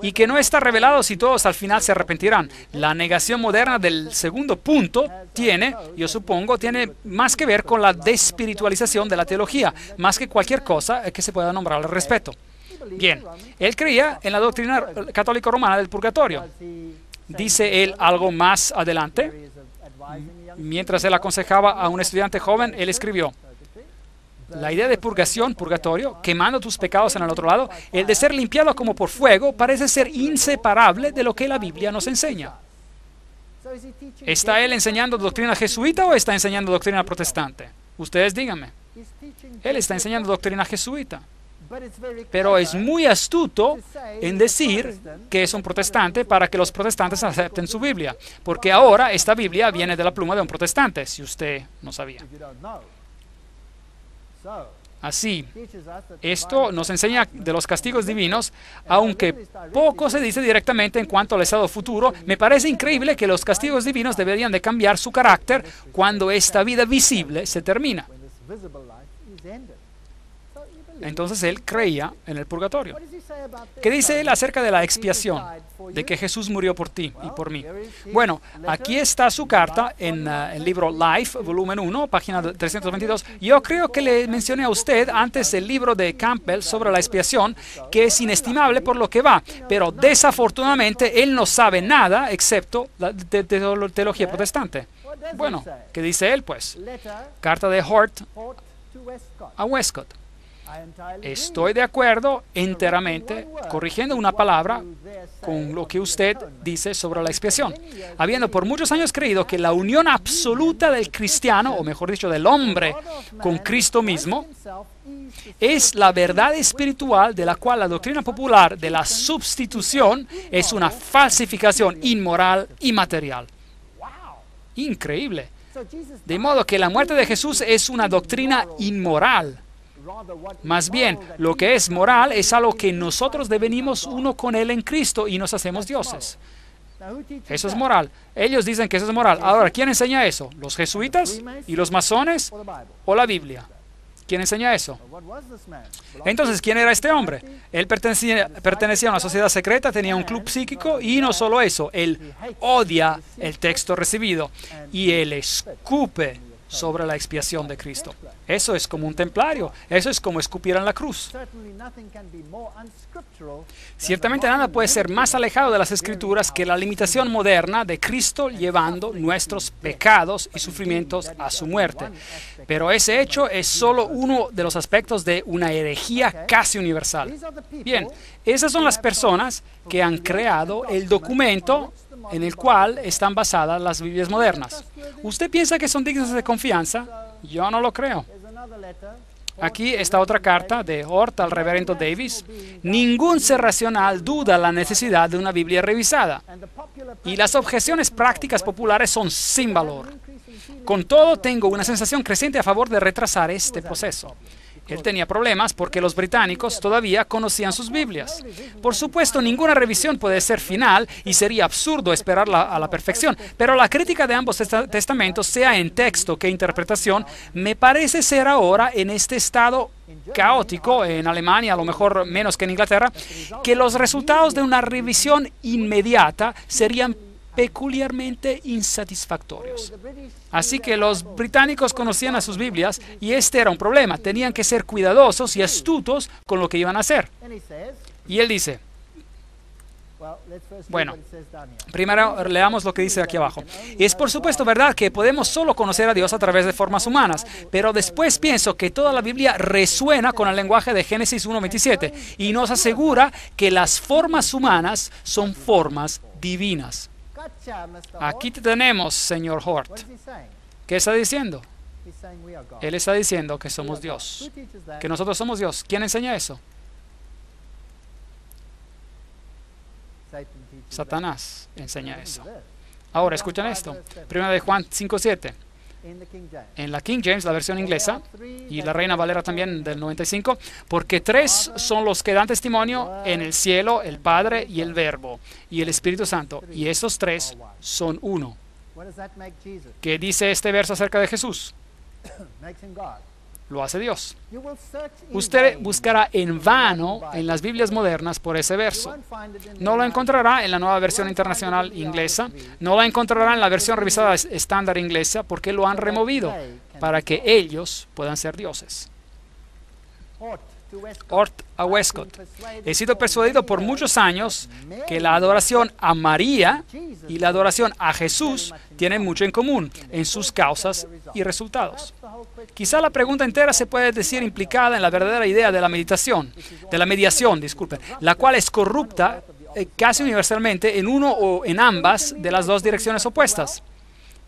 y que no está revelado si todos al final se arrepentirán. La negación moderna del segundo punto tiene, yo supongo, tiene más que ver con la despiritualización de la teología, más que cualquier cosa que se pueda nombrar al respecto. Bien, él creía en la doctrina católica romana del purgatorio. Dice él algo más adelante. Mientras él aconsejaba a un estudiante joven, él escribió: la idea de purgación, purgatorio, quemando tus pecados en el otro lado, el de ser limpiado como por fuego, parece ser inseparable de lo que la Biblia nos enseña. ¿Está él enseñando doctrina jesuita o está enseñando doctrina protestante? Ustedes díganme. Él está enseñando doctrina jesuita. Pero es muy astuto en decir que es un protestante para que los protestantes acepten su Biblia, porque ahora esta Biblia viene de la pluma de un protestante, si usted no sabía. Así, esto nos enseña de los castigos divinos, aunque poco se dice directamente en cuanto al estado futuro. Me parece increíble que los castigos divinos deberían de cambiar su carácter cuando esta vida visible se termina. Entonces él creía en el purgatorio. ¿Qué dice él acerca de la expiación? De que Jesús murió por ti y por mí. Bueno, aquí está su carta en el libro Life, volumen 1, página 322. Yo creo que le mencioné a usted antes el libro de Campbell sobre la expiación, que es inestimable por lo que va, pero desafortunadamente él no sabe nada excepto de teología protestante. Bueno, ¿qué dice él pues? Carta de Hort a Westcott. Estoy de acuerdo enteramente, corrigiendo una palabra, con lo que usted dice sobre la expiación. Habiendo por muchos años creído que la unión absoluta del cristiano, o mejor dicho, del hombre con Cristo mismo, es la verdad espiritual de la cual la doctrina popular de la substitución es una falsificación inmoral y material. Increíble. De modo que la muerte de Jesús es una doctrina inmoral. Más bien, lo que es moral es algo que nosotros devenimos uno con Él en Cristo y nos hacemos dioses. Eso es moral. Ellos dicen que eso es moral. Ahora, ¿quién enseña eso? ¿Los jesuitas y los masones o la Biblia? ¿Quién enseña eso? Entonces, ¿quién era este hombre? Él pertenecía a una sociedad secreta, tenía un club psíquico y no solo eso, él odia el texto recibido y él escupe sobre la expiación de Cristo. Eso es como un templario, eso es como escupir en la cruz. Ciertamente nada puede ser más alejado de las Escrituras que la limitación moderna de Cristo llevando nuestros pecados y sufrimientos a su muerte. Pero ese hecho es solo uno de los aspectos de una herejía casi universal. Bien, esas son las personas que han creado el documento en el cual están basadas las Biblias modernas. ¿Usted piensa que son dignas de confianza? Yo no lo creo. Aquí está otra carta de Hort al reverendo Davis. Ningún ser racional duda la necesidad de una Biblia revisada. Y las objeciones prácticas populares son sin valor. Con todo, tengo una sensación creciente a favor de retrasar este proceso. Él tenía problemas porque los británicos todavía conocían sus Biblias. Por supuesto, ninguna revisión puede ser final y sería absurdo esperarla a la perfección, pero la crítica de ambos testamentos, sea en texto que interpretación, me parece ser ahora en este estado caótico, en Alemania, a lo mejor menos que en Inglaterra, que los resultados de una revisión inmediata serían peculiarmente insatisfactorios. Así que los británicos conocían a sus Biblias y este era un problema. Tenían que ser cuidadosos y astutos con lo que iban a hacer. Y él dice, bueno, primero leamos lo que dice aquí abajo. Es por supuesto verdad que podemos solo conocer a Dios a través de formas humanas, pero después pienso que toda la Biblia resuena con el lenguaje de Génesis 1:27 y nos asegura que las formas humanas son formas divinas. Aquí te tenemos, señor Hort. ¿Qué está diciendo? Él está diciendo que somos Dios, que nosotros somos Dios. ¿Quién enseña eso? Satanás enseña eso. Ahora, escuchen esto. 1 de Juan 5:7. En la King James, la versión inglesa, y la Reina Valera también del 95, porque tres son los que dan testimonio en el cielo, el Padre y el Verbo y el Espíritu Santo, y esos tres son uno. ¿Qué dice este verso acerca de Jesús? lo hace Dios. Usted buscará en vano en las Biblias modernas por ese verso. No lo encontrará en la Nueva Versión Internacional Inglesa, no lo encontrará en la versión revisada estándar inglesa, porque lo han removido para que ellos puedan ser dioses. Ort a Westcott. He sido persuadido por muchos años que la adoración a María y la adoración a Jesús tienen mucho en común en sus causas y resultados. Quizá la pregunta entera se puede decir implicada en la verdadera idea de la mediación, disculpen, la cual es corrupta casi universalmente en uno o en ambas de las dos direcciones opuestas.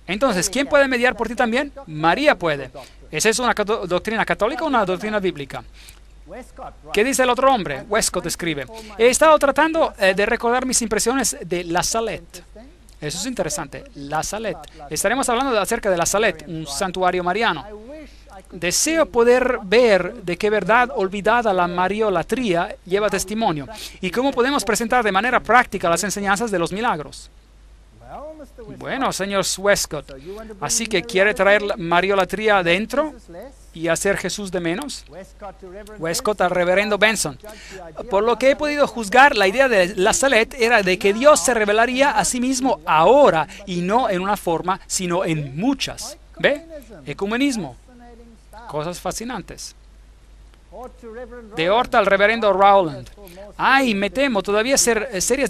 Entonces, ¿quién puede mediar por ti también? María puede. ¿Es eso una doctrina católica o una doctrina bíblica? ¿Qué dice el otro hombre? Westcott escribe: he estado tratando de recordar mis impresiones de La Salette. Eso es interesante. La Salette. Estaremos hablando acerca de La Salette, un santuario mariano. Deseo poder ver de qué verdad olvidada la mariolatría lleva testimonio y cómo podemos presentar de manera práctica las enseñanzas de los milagros. Bueno, señor Westcott, ¿así que quiere traer la mariolatría adentro y hacer Jesús de menos? Westcott al reverendo Benson: por lo que he podido juzgar, la idea de La Salette era de que Dios se revelaría a sí mismo ahora y no en una forma, sino en muchas. ¿Ve? Ecumenismo. Cosas fascinantes. De Ort al reverendo Rowland: ay, me temo, todavía hay serias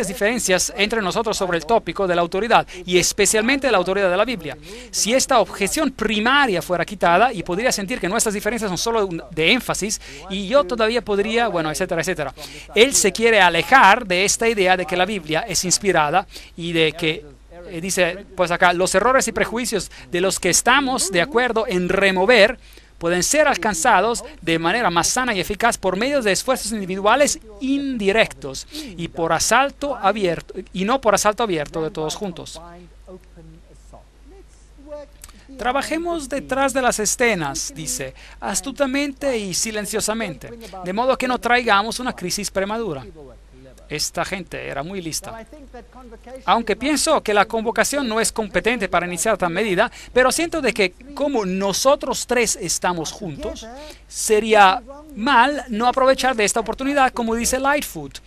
diferencias entre nosotros sobre el tópico de la autoridad, y especialmente la autoridad de la Biblia. Si esta objeción primaria fuera quitada, y podría sentir que nuestras diferencias son solo de énfasis, y yo todavía podría, bueno, etcétera, etcétera. Él se quiere alejar de esta idea de que la Biblia es inspirada y de que dice, pues acá, los errores y prejuicios de los que estamos de acuerdo en remover pueden ser alcanzados de manera más sana y eficaz por medio de esfuerzos individuales indirectos y por asalto abierto, y no por asalto abierto de todos juntos. Trabajemos detrás de las escenas, dice, astutamente y silenciosamente, de modo que no traigamos una crisis prematura. Esta gente era muy lista. Aunque pienso que la convocación no es competente para iniciar tal medida, pero siento de que como nosotros tres estamos juntos, sería mal no aprovechar de esta oportunidad, como dice Lightfoot,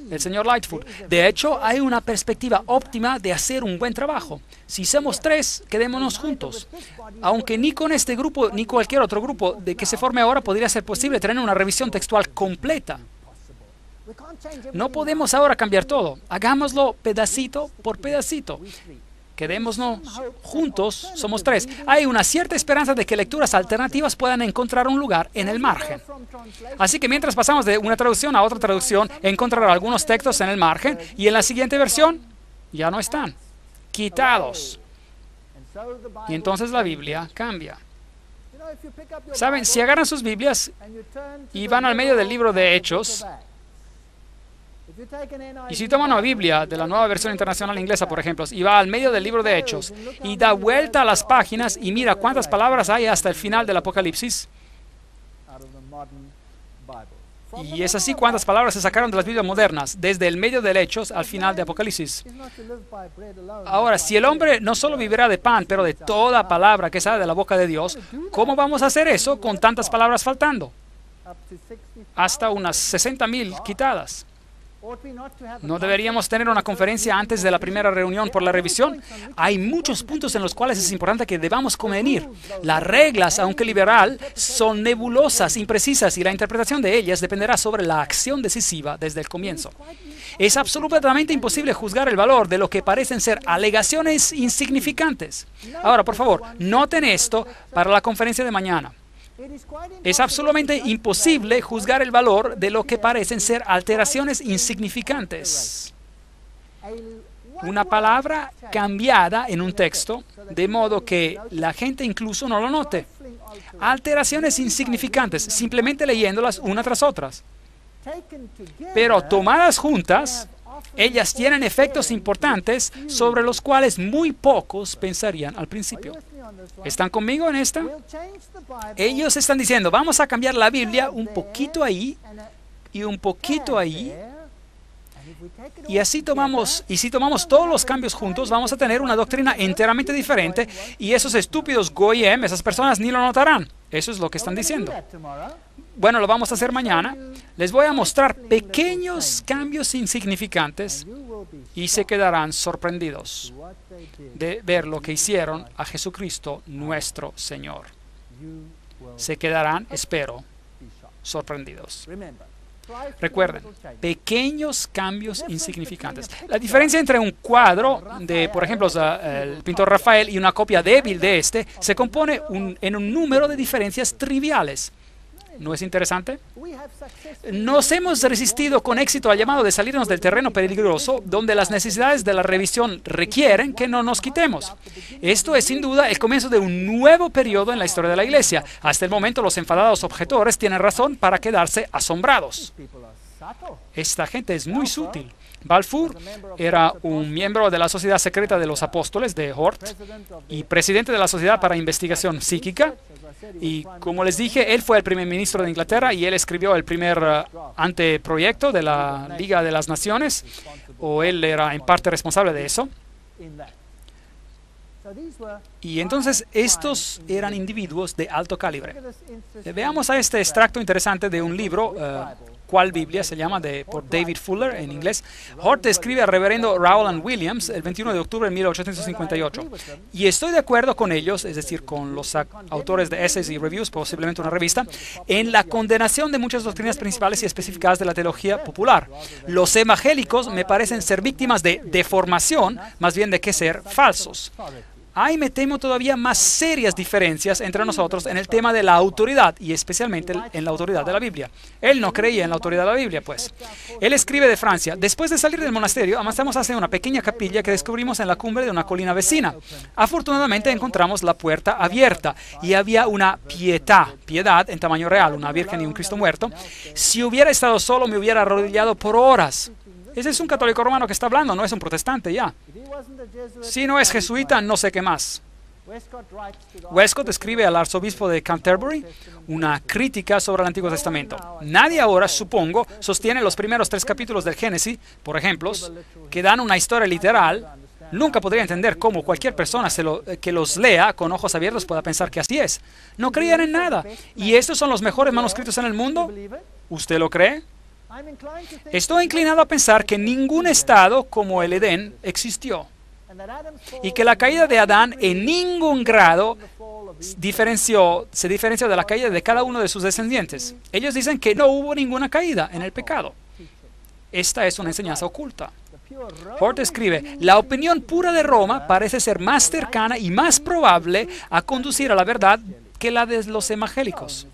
el señor Lightfoot. De hecho, hay una perspectiva óptima de hacer un buen trabajo. Si somos tres, quedémonos juntos. Aunque ni con este grupo ni cualquier otro grupo de que se forme ahora podría ser posible tener una revisión textual completa. No podemos ahora cambiar todo. Hagámoslo pedacito por pedacito. Quedémonos juntos, somos tres. Hay una cierta esperanza de que lecturas alternativas puedan encontrar un lugar en el margen. Así que mientras pasamos de una traducción a otra traducción, encontrará algunos textos en el margen y en la siguiente versión ya no están. Quitados. Y entonces la Biblia cambia. ¿Saben? Si agarran sus Biblias y van al medio del libro de Hechos, y si toma una Biblia de la Nueva Versión Internacional Inglesa, por ejemplo, y va al medio del libro de Hechos y da vuelta a las páginas y mira cuántas palabras hay hasta el final del Apocalipsis, y es así cuántas palabras se sacaron de las Biblias modernas, desde el medio del Hechos al final de Apocalipsis. Ahora, si el hombre no solo vivirá de pan, pero de toda palabra que sale de la boca de Dios, ¿cómo vamos a hacer eso con tantas palabras faltando? Hasta unas 60,000 quitadas. ¿No deberíamos tener una conferencia antes de la primera reunión por la revisión? Hay muchos puntos en los cuales es importante que debamos convenir. Las reglas, aunque liberal, son nebulosas, imprecisas, y la interpretación de ellas dependerá sobre la acción decisiva desde el comienzo. Es absolutamente imposible juzgar el valor de lo que parecen ser alegaciones insignificantes. Ahora, por favor, noten esto para la conferencia de mañana. Es absolutamente imposible juzgar el valor de lo que parecen ser alteraciones insignificantes. Una palabra cambiada en un texto, de modo que la gente incluso no lo note. Alteraciones insignificantes, simplemente leyéndolas una tras otras. Pero tomadas juntas, ellas tienen efectos importantes sobre los cuales muy pocos pensarían al principio. ¿Están conmigo en esta? Ellos están diciendo, vamos a cambiar la Biblia un poquito ahí y un poquito ahí, Y así si tomamos todos los cambios juntos, vamos a tener una doctrina enteramente diferente, y esos estúpidos Goyim, esas personas ni lo notarán. Eso es lo que están diciendo. Bueno, lo vamos a hacer mañana. Les voy a mostrar pequeños cambios insignificantes y se quedarán sorprendidos de ver lo que hicieron a Jesucristo nuestro Señor. Se quedarán, espero, sorprendidos. Recuerden, pequeños cambios insignificantes. La diferencia entre un cuadro de, por ejemplo, el pintor Rafael y una copia débil de este se compone en un número de diferencias triviales. ¿No es interesante? Nos hemos resistido con éxito al llamado de salirnos del terreno peligroso, donde las necesidades de la revisión requieren que no nos quitemos. Esto es sin duda el comienzo de un nuevo periodo en la historia de la Iglesia. Hasta el momento los enfadados objetores tienen razón para quedarse asombrados. Esta gente es muy sutil. Balfour era un miembro de la Sociedad Secreta de los Apóstoles de Hort y presidente de la Sociedad para Investigación Psíquica. Y como les dije, él fue el primer ministro de Inglaterra y él escribió el primer anteproyecto de la Liga de las Naciones, o él era en parte responsable de eso. Y entonces estos eran individuos de alto calibre. Veamos a este extracto interesante de un libro, ¿Cuál Biblia? Se llama, por David Fuller en inglés. Hort escribe al reverendo Rowland Williams el 21 de octubre de 1858. Y estoy de acuerdo con ellos, es decir, con los autores de essays y reviews, posiblemente una revista, en la condenación de muchas doctrinas principales y especificadas de la teología popular. Los evangélicos me parecen ser víctimas de deformación, más bien de que ser falsos. Hay, me temo, todavía más serias diferencias entre nosotros en el tema de la autoridad, y especialmente en la autoridad de la Biblia. Él no creía en la autoridad de la Biblia, pues. Él escribe de Francia: después de salir del monasterio, avanzamos hacia una pequeña capilla que descubrimos en la cumbre de una colina vecina. Afortunadamente encontramos la puerta abierta y había una piedad en tamaño real, una virgen y un Cristo muerto. Si hubiera estado solo, me hubiera arrodillado por horas. Ese es un católico romano que está hablando, no es un protestante ya. Si no es jesuita, no sé qué más. Westcott escribe al arzobispo de Canterbury una crítica sobre el Antiguo Testamento. Nadie ahora, supongo, sostiene los primeros 3 capítulos del Génesis, por ejemplo, que dan una historia literal. Nunca podría entender cómo cualquier persona que los lea con ojos abiertos pueda pensar que así es. No creían en nada. ¿Y estos son los mejores manuscritos en el mundo? ¿Usted lo cree? Estoy inclinado a pensar que ningún estado como el Edén existió, y que la caída de Adán en ningún grado se diferenció de la caída de cada uno de sus descendientes. Ellos dicen que no hubo ninguna caída en el pecado. Esta es una enseñanza oculta. Hort escribe: la opinión pura de Roma parece ser más cercana y más probable a conducir a la verdad que la de los evangélicos.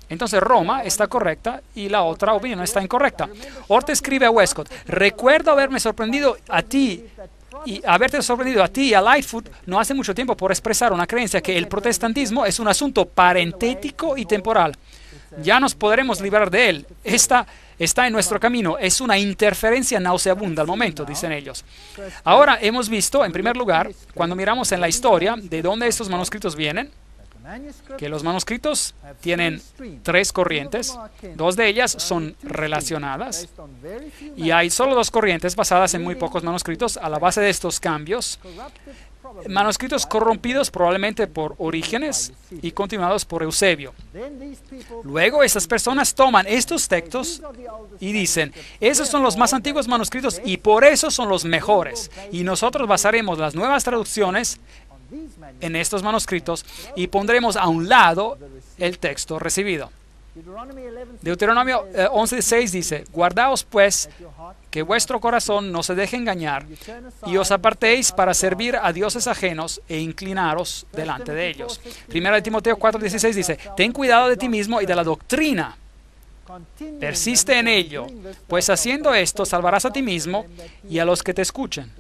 Entonces Roma está correcta y la otra opinión está incorrecta. Hort escribe a Westcott: recuerdo haberme sorprendido a ti y haberte sorprendido a ti y a Lightfoot no hace mucho tiempo por expresar una creencia que el protestantismo es un asunto parentético y temporal. Ya nos podremos librar de él. Está en nuestro camino. Es una interferencia nauseabunda al momento, dicen ellos. Ahora hemos visto, en primer lugar, cuando miramos en la historia de dónde estos manuscritos vienen, que los manuscritos tienen 3 corrientes. 2 de ellas son relacionadas y hay solo 2 corrientes basadas en muy pocos manuscritos. A la base de estos cambios, manuscritos corrompidos probablemente por Orígenes y continuados por Eusebio. Luego estas personas toman estos textos y dicen: esos son los más antiguos manuscritos y por eso son los mejores, y nosotros basaremos las nuevas traducciones en estos manuscritos y pondremos a un lado el texto recibido. Deuteronomio 11:6 dice: guardaos pues que vuestro corazón no se deje engañar y os apartéis para servir a dioses ajenos e inclinaros delante de ellos. Primera de Timoteo 4:16 dice: ten cuidado de ti mismo y de la doctrina. Persiste en ello, pues haciendo esto salvarás a ti mismo y a los que te escuchen.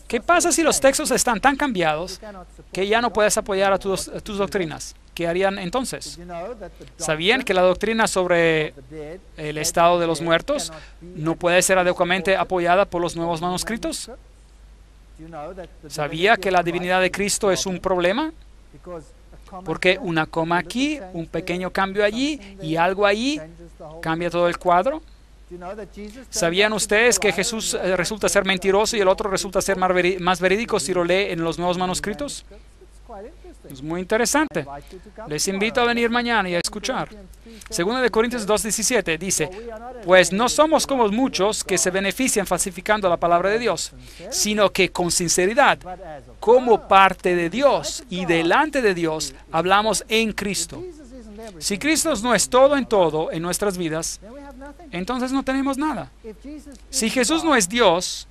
¿Qué pasa si los textos están tan cambiados que ya no puedes apoyar a tus doctrinas? ¿Qué harían entonces? ¿Sabían que la doctrina sobre el estado de los muertos no puede ser adecuadamente apoyada por los nuevos manuscritos? ¿Sabía que la divinidad de Cristo es un problema? Porque una coma aquí, un pequeño cambio allí y algo allí cambia todo el cuadro. ¿Sabían ustedes que Jesús resulta ser mentiroso y el otro resulta ser más verídico si lo lee en los nuevos manuscritos? Es muy interesante. Les invito a venir mañana y a escuchar. Segunda de Corintios 2:17 dice, pues no somos como muchos que se benefician falsificando la palabra de Dios, sino que con sinceridad, como parte de Dios y delante de Dios, hablamos en Cristo. Si Cristo no es todo en nuestras vidas, entonces no tenemos nada. Si Jesús no es Dios,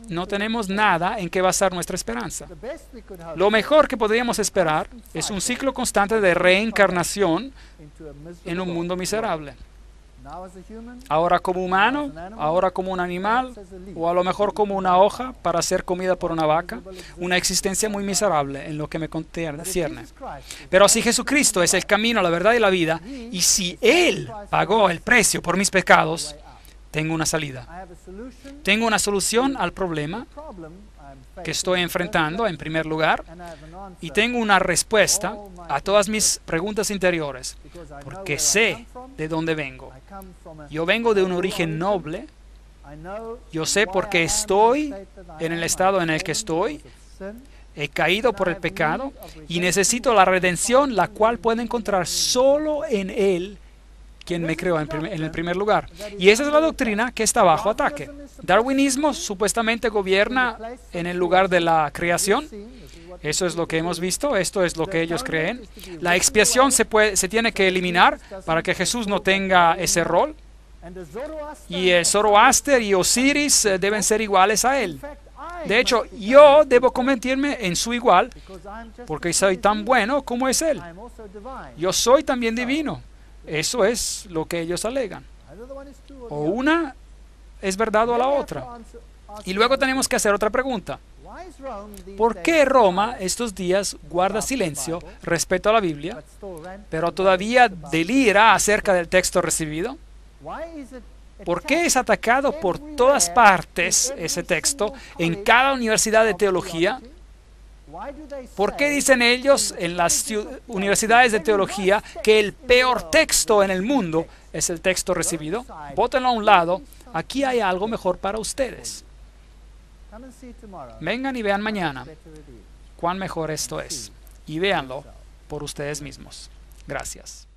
no tenemos nada en que basar nuestra esperanza. Lo mejor que podríamos esperar es un ciclo constante de reencarnación en un mundo miserable. Ahora como humano, ahora como un animal, o a lo mejor como una hoja para ser comida por una vaca, una existencia muy miserable en lo que me concierne. Pero si Jesucristo es el camino, la verdad y la vida, y si Él pagó el precio por mis pecados, tengo una salida. Tengo una solución al problema que estoy enfrentando en primer lugar y tengo una respuesta a todas mis preguntas interiores porque sé de dónde vengo. Yo vengo de un origen noble. Yo sé por qué estoy en el estado en el que estoy. He caído por el pecado y necesito la redención, la cual puedo encontrar solo en Él, quien me creó en el primer lugar. Y esa es la doctrina que está bajo ataque. Darwinismo supuestamente gobierna en el lugar de la creación. Eso es lo que hemos visto, esto es lo que ellos creen. La expiación se tiene que eliminar para que Jesús no tenga ese rol. Y Zoroaster y Osiris deben ser iguales a él. De hecho, yo debo convertirme en su igual porque soy tan bueno como es él. Yo soy también divino. Eso es lo que ellos alegan. O una es verdad o la otra. Y luego tenemos que hacer otra pregunta. ¿Por qué Roma estos días guarda silencio respecto a la Biblia, pero todavía delira acerca del texto recibido? ¿Por qué es atacado por todas partes ese texto en cada universidad de teología? ¿Por qué dicen ellos en las universidades de teología que el peor texto en el mundo es el texto recibido? Bótenlo a un lado. Aquí hay algo mejor para ustedes. Vengan y vean mañana cuán mejor esto es. Y véanlo por ustedes mismos. Gracias.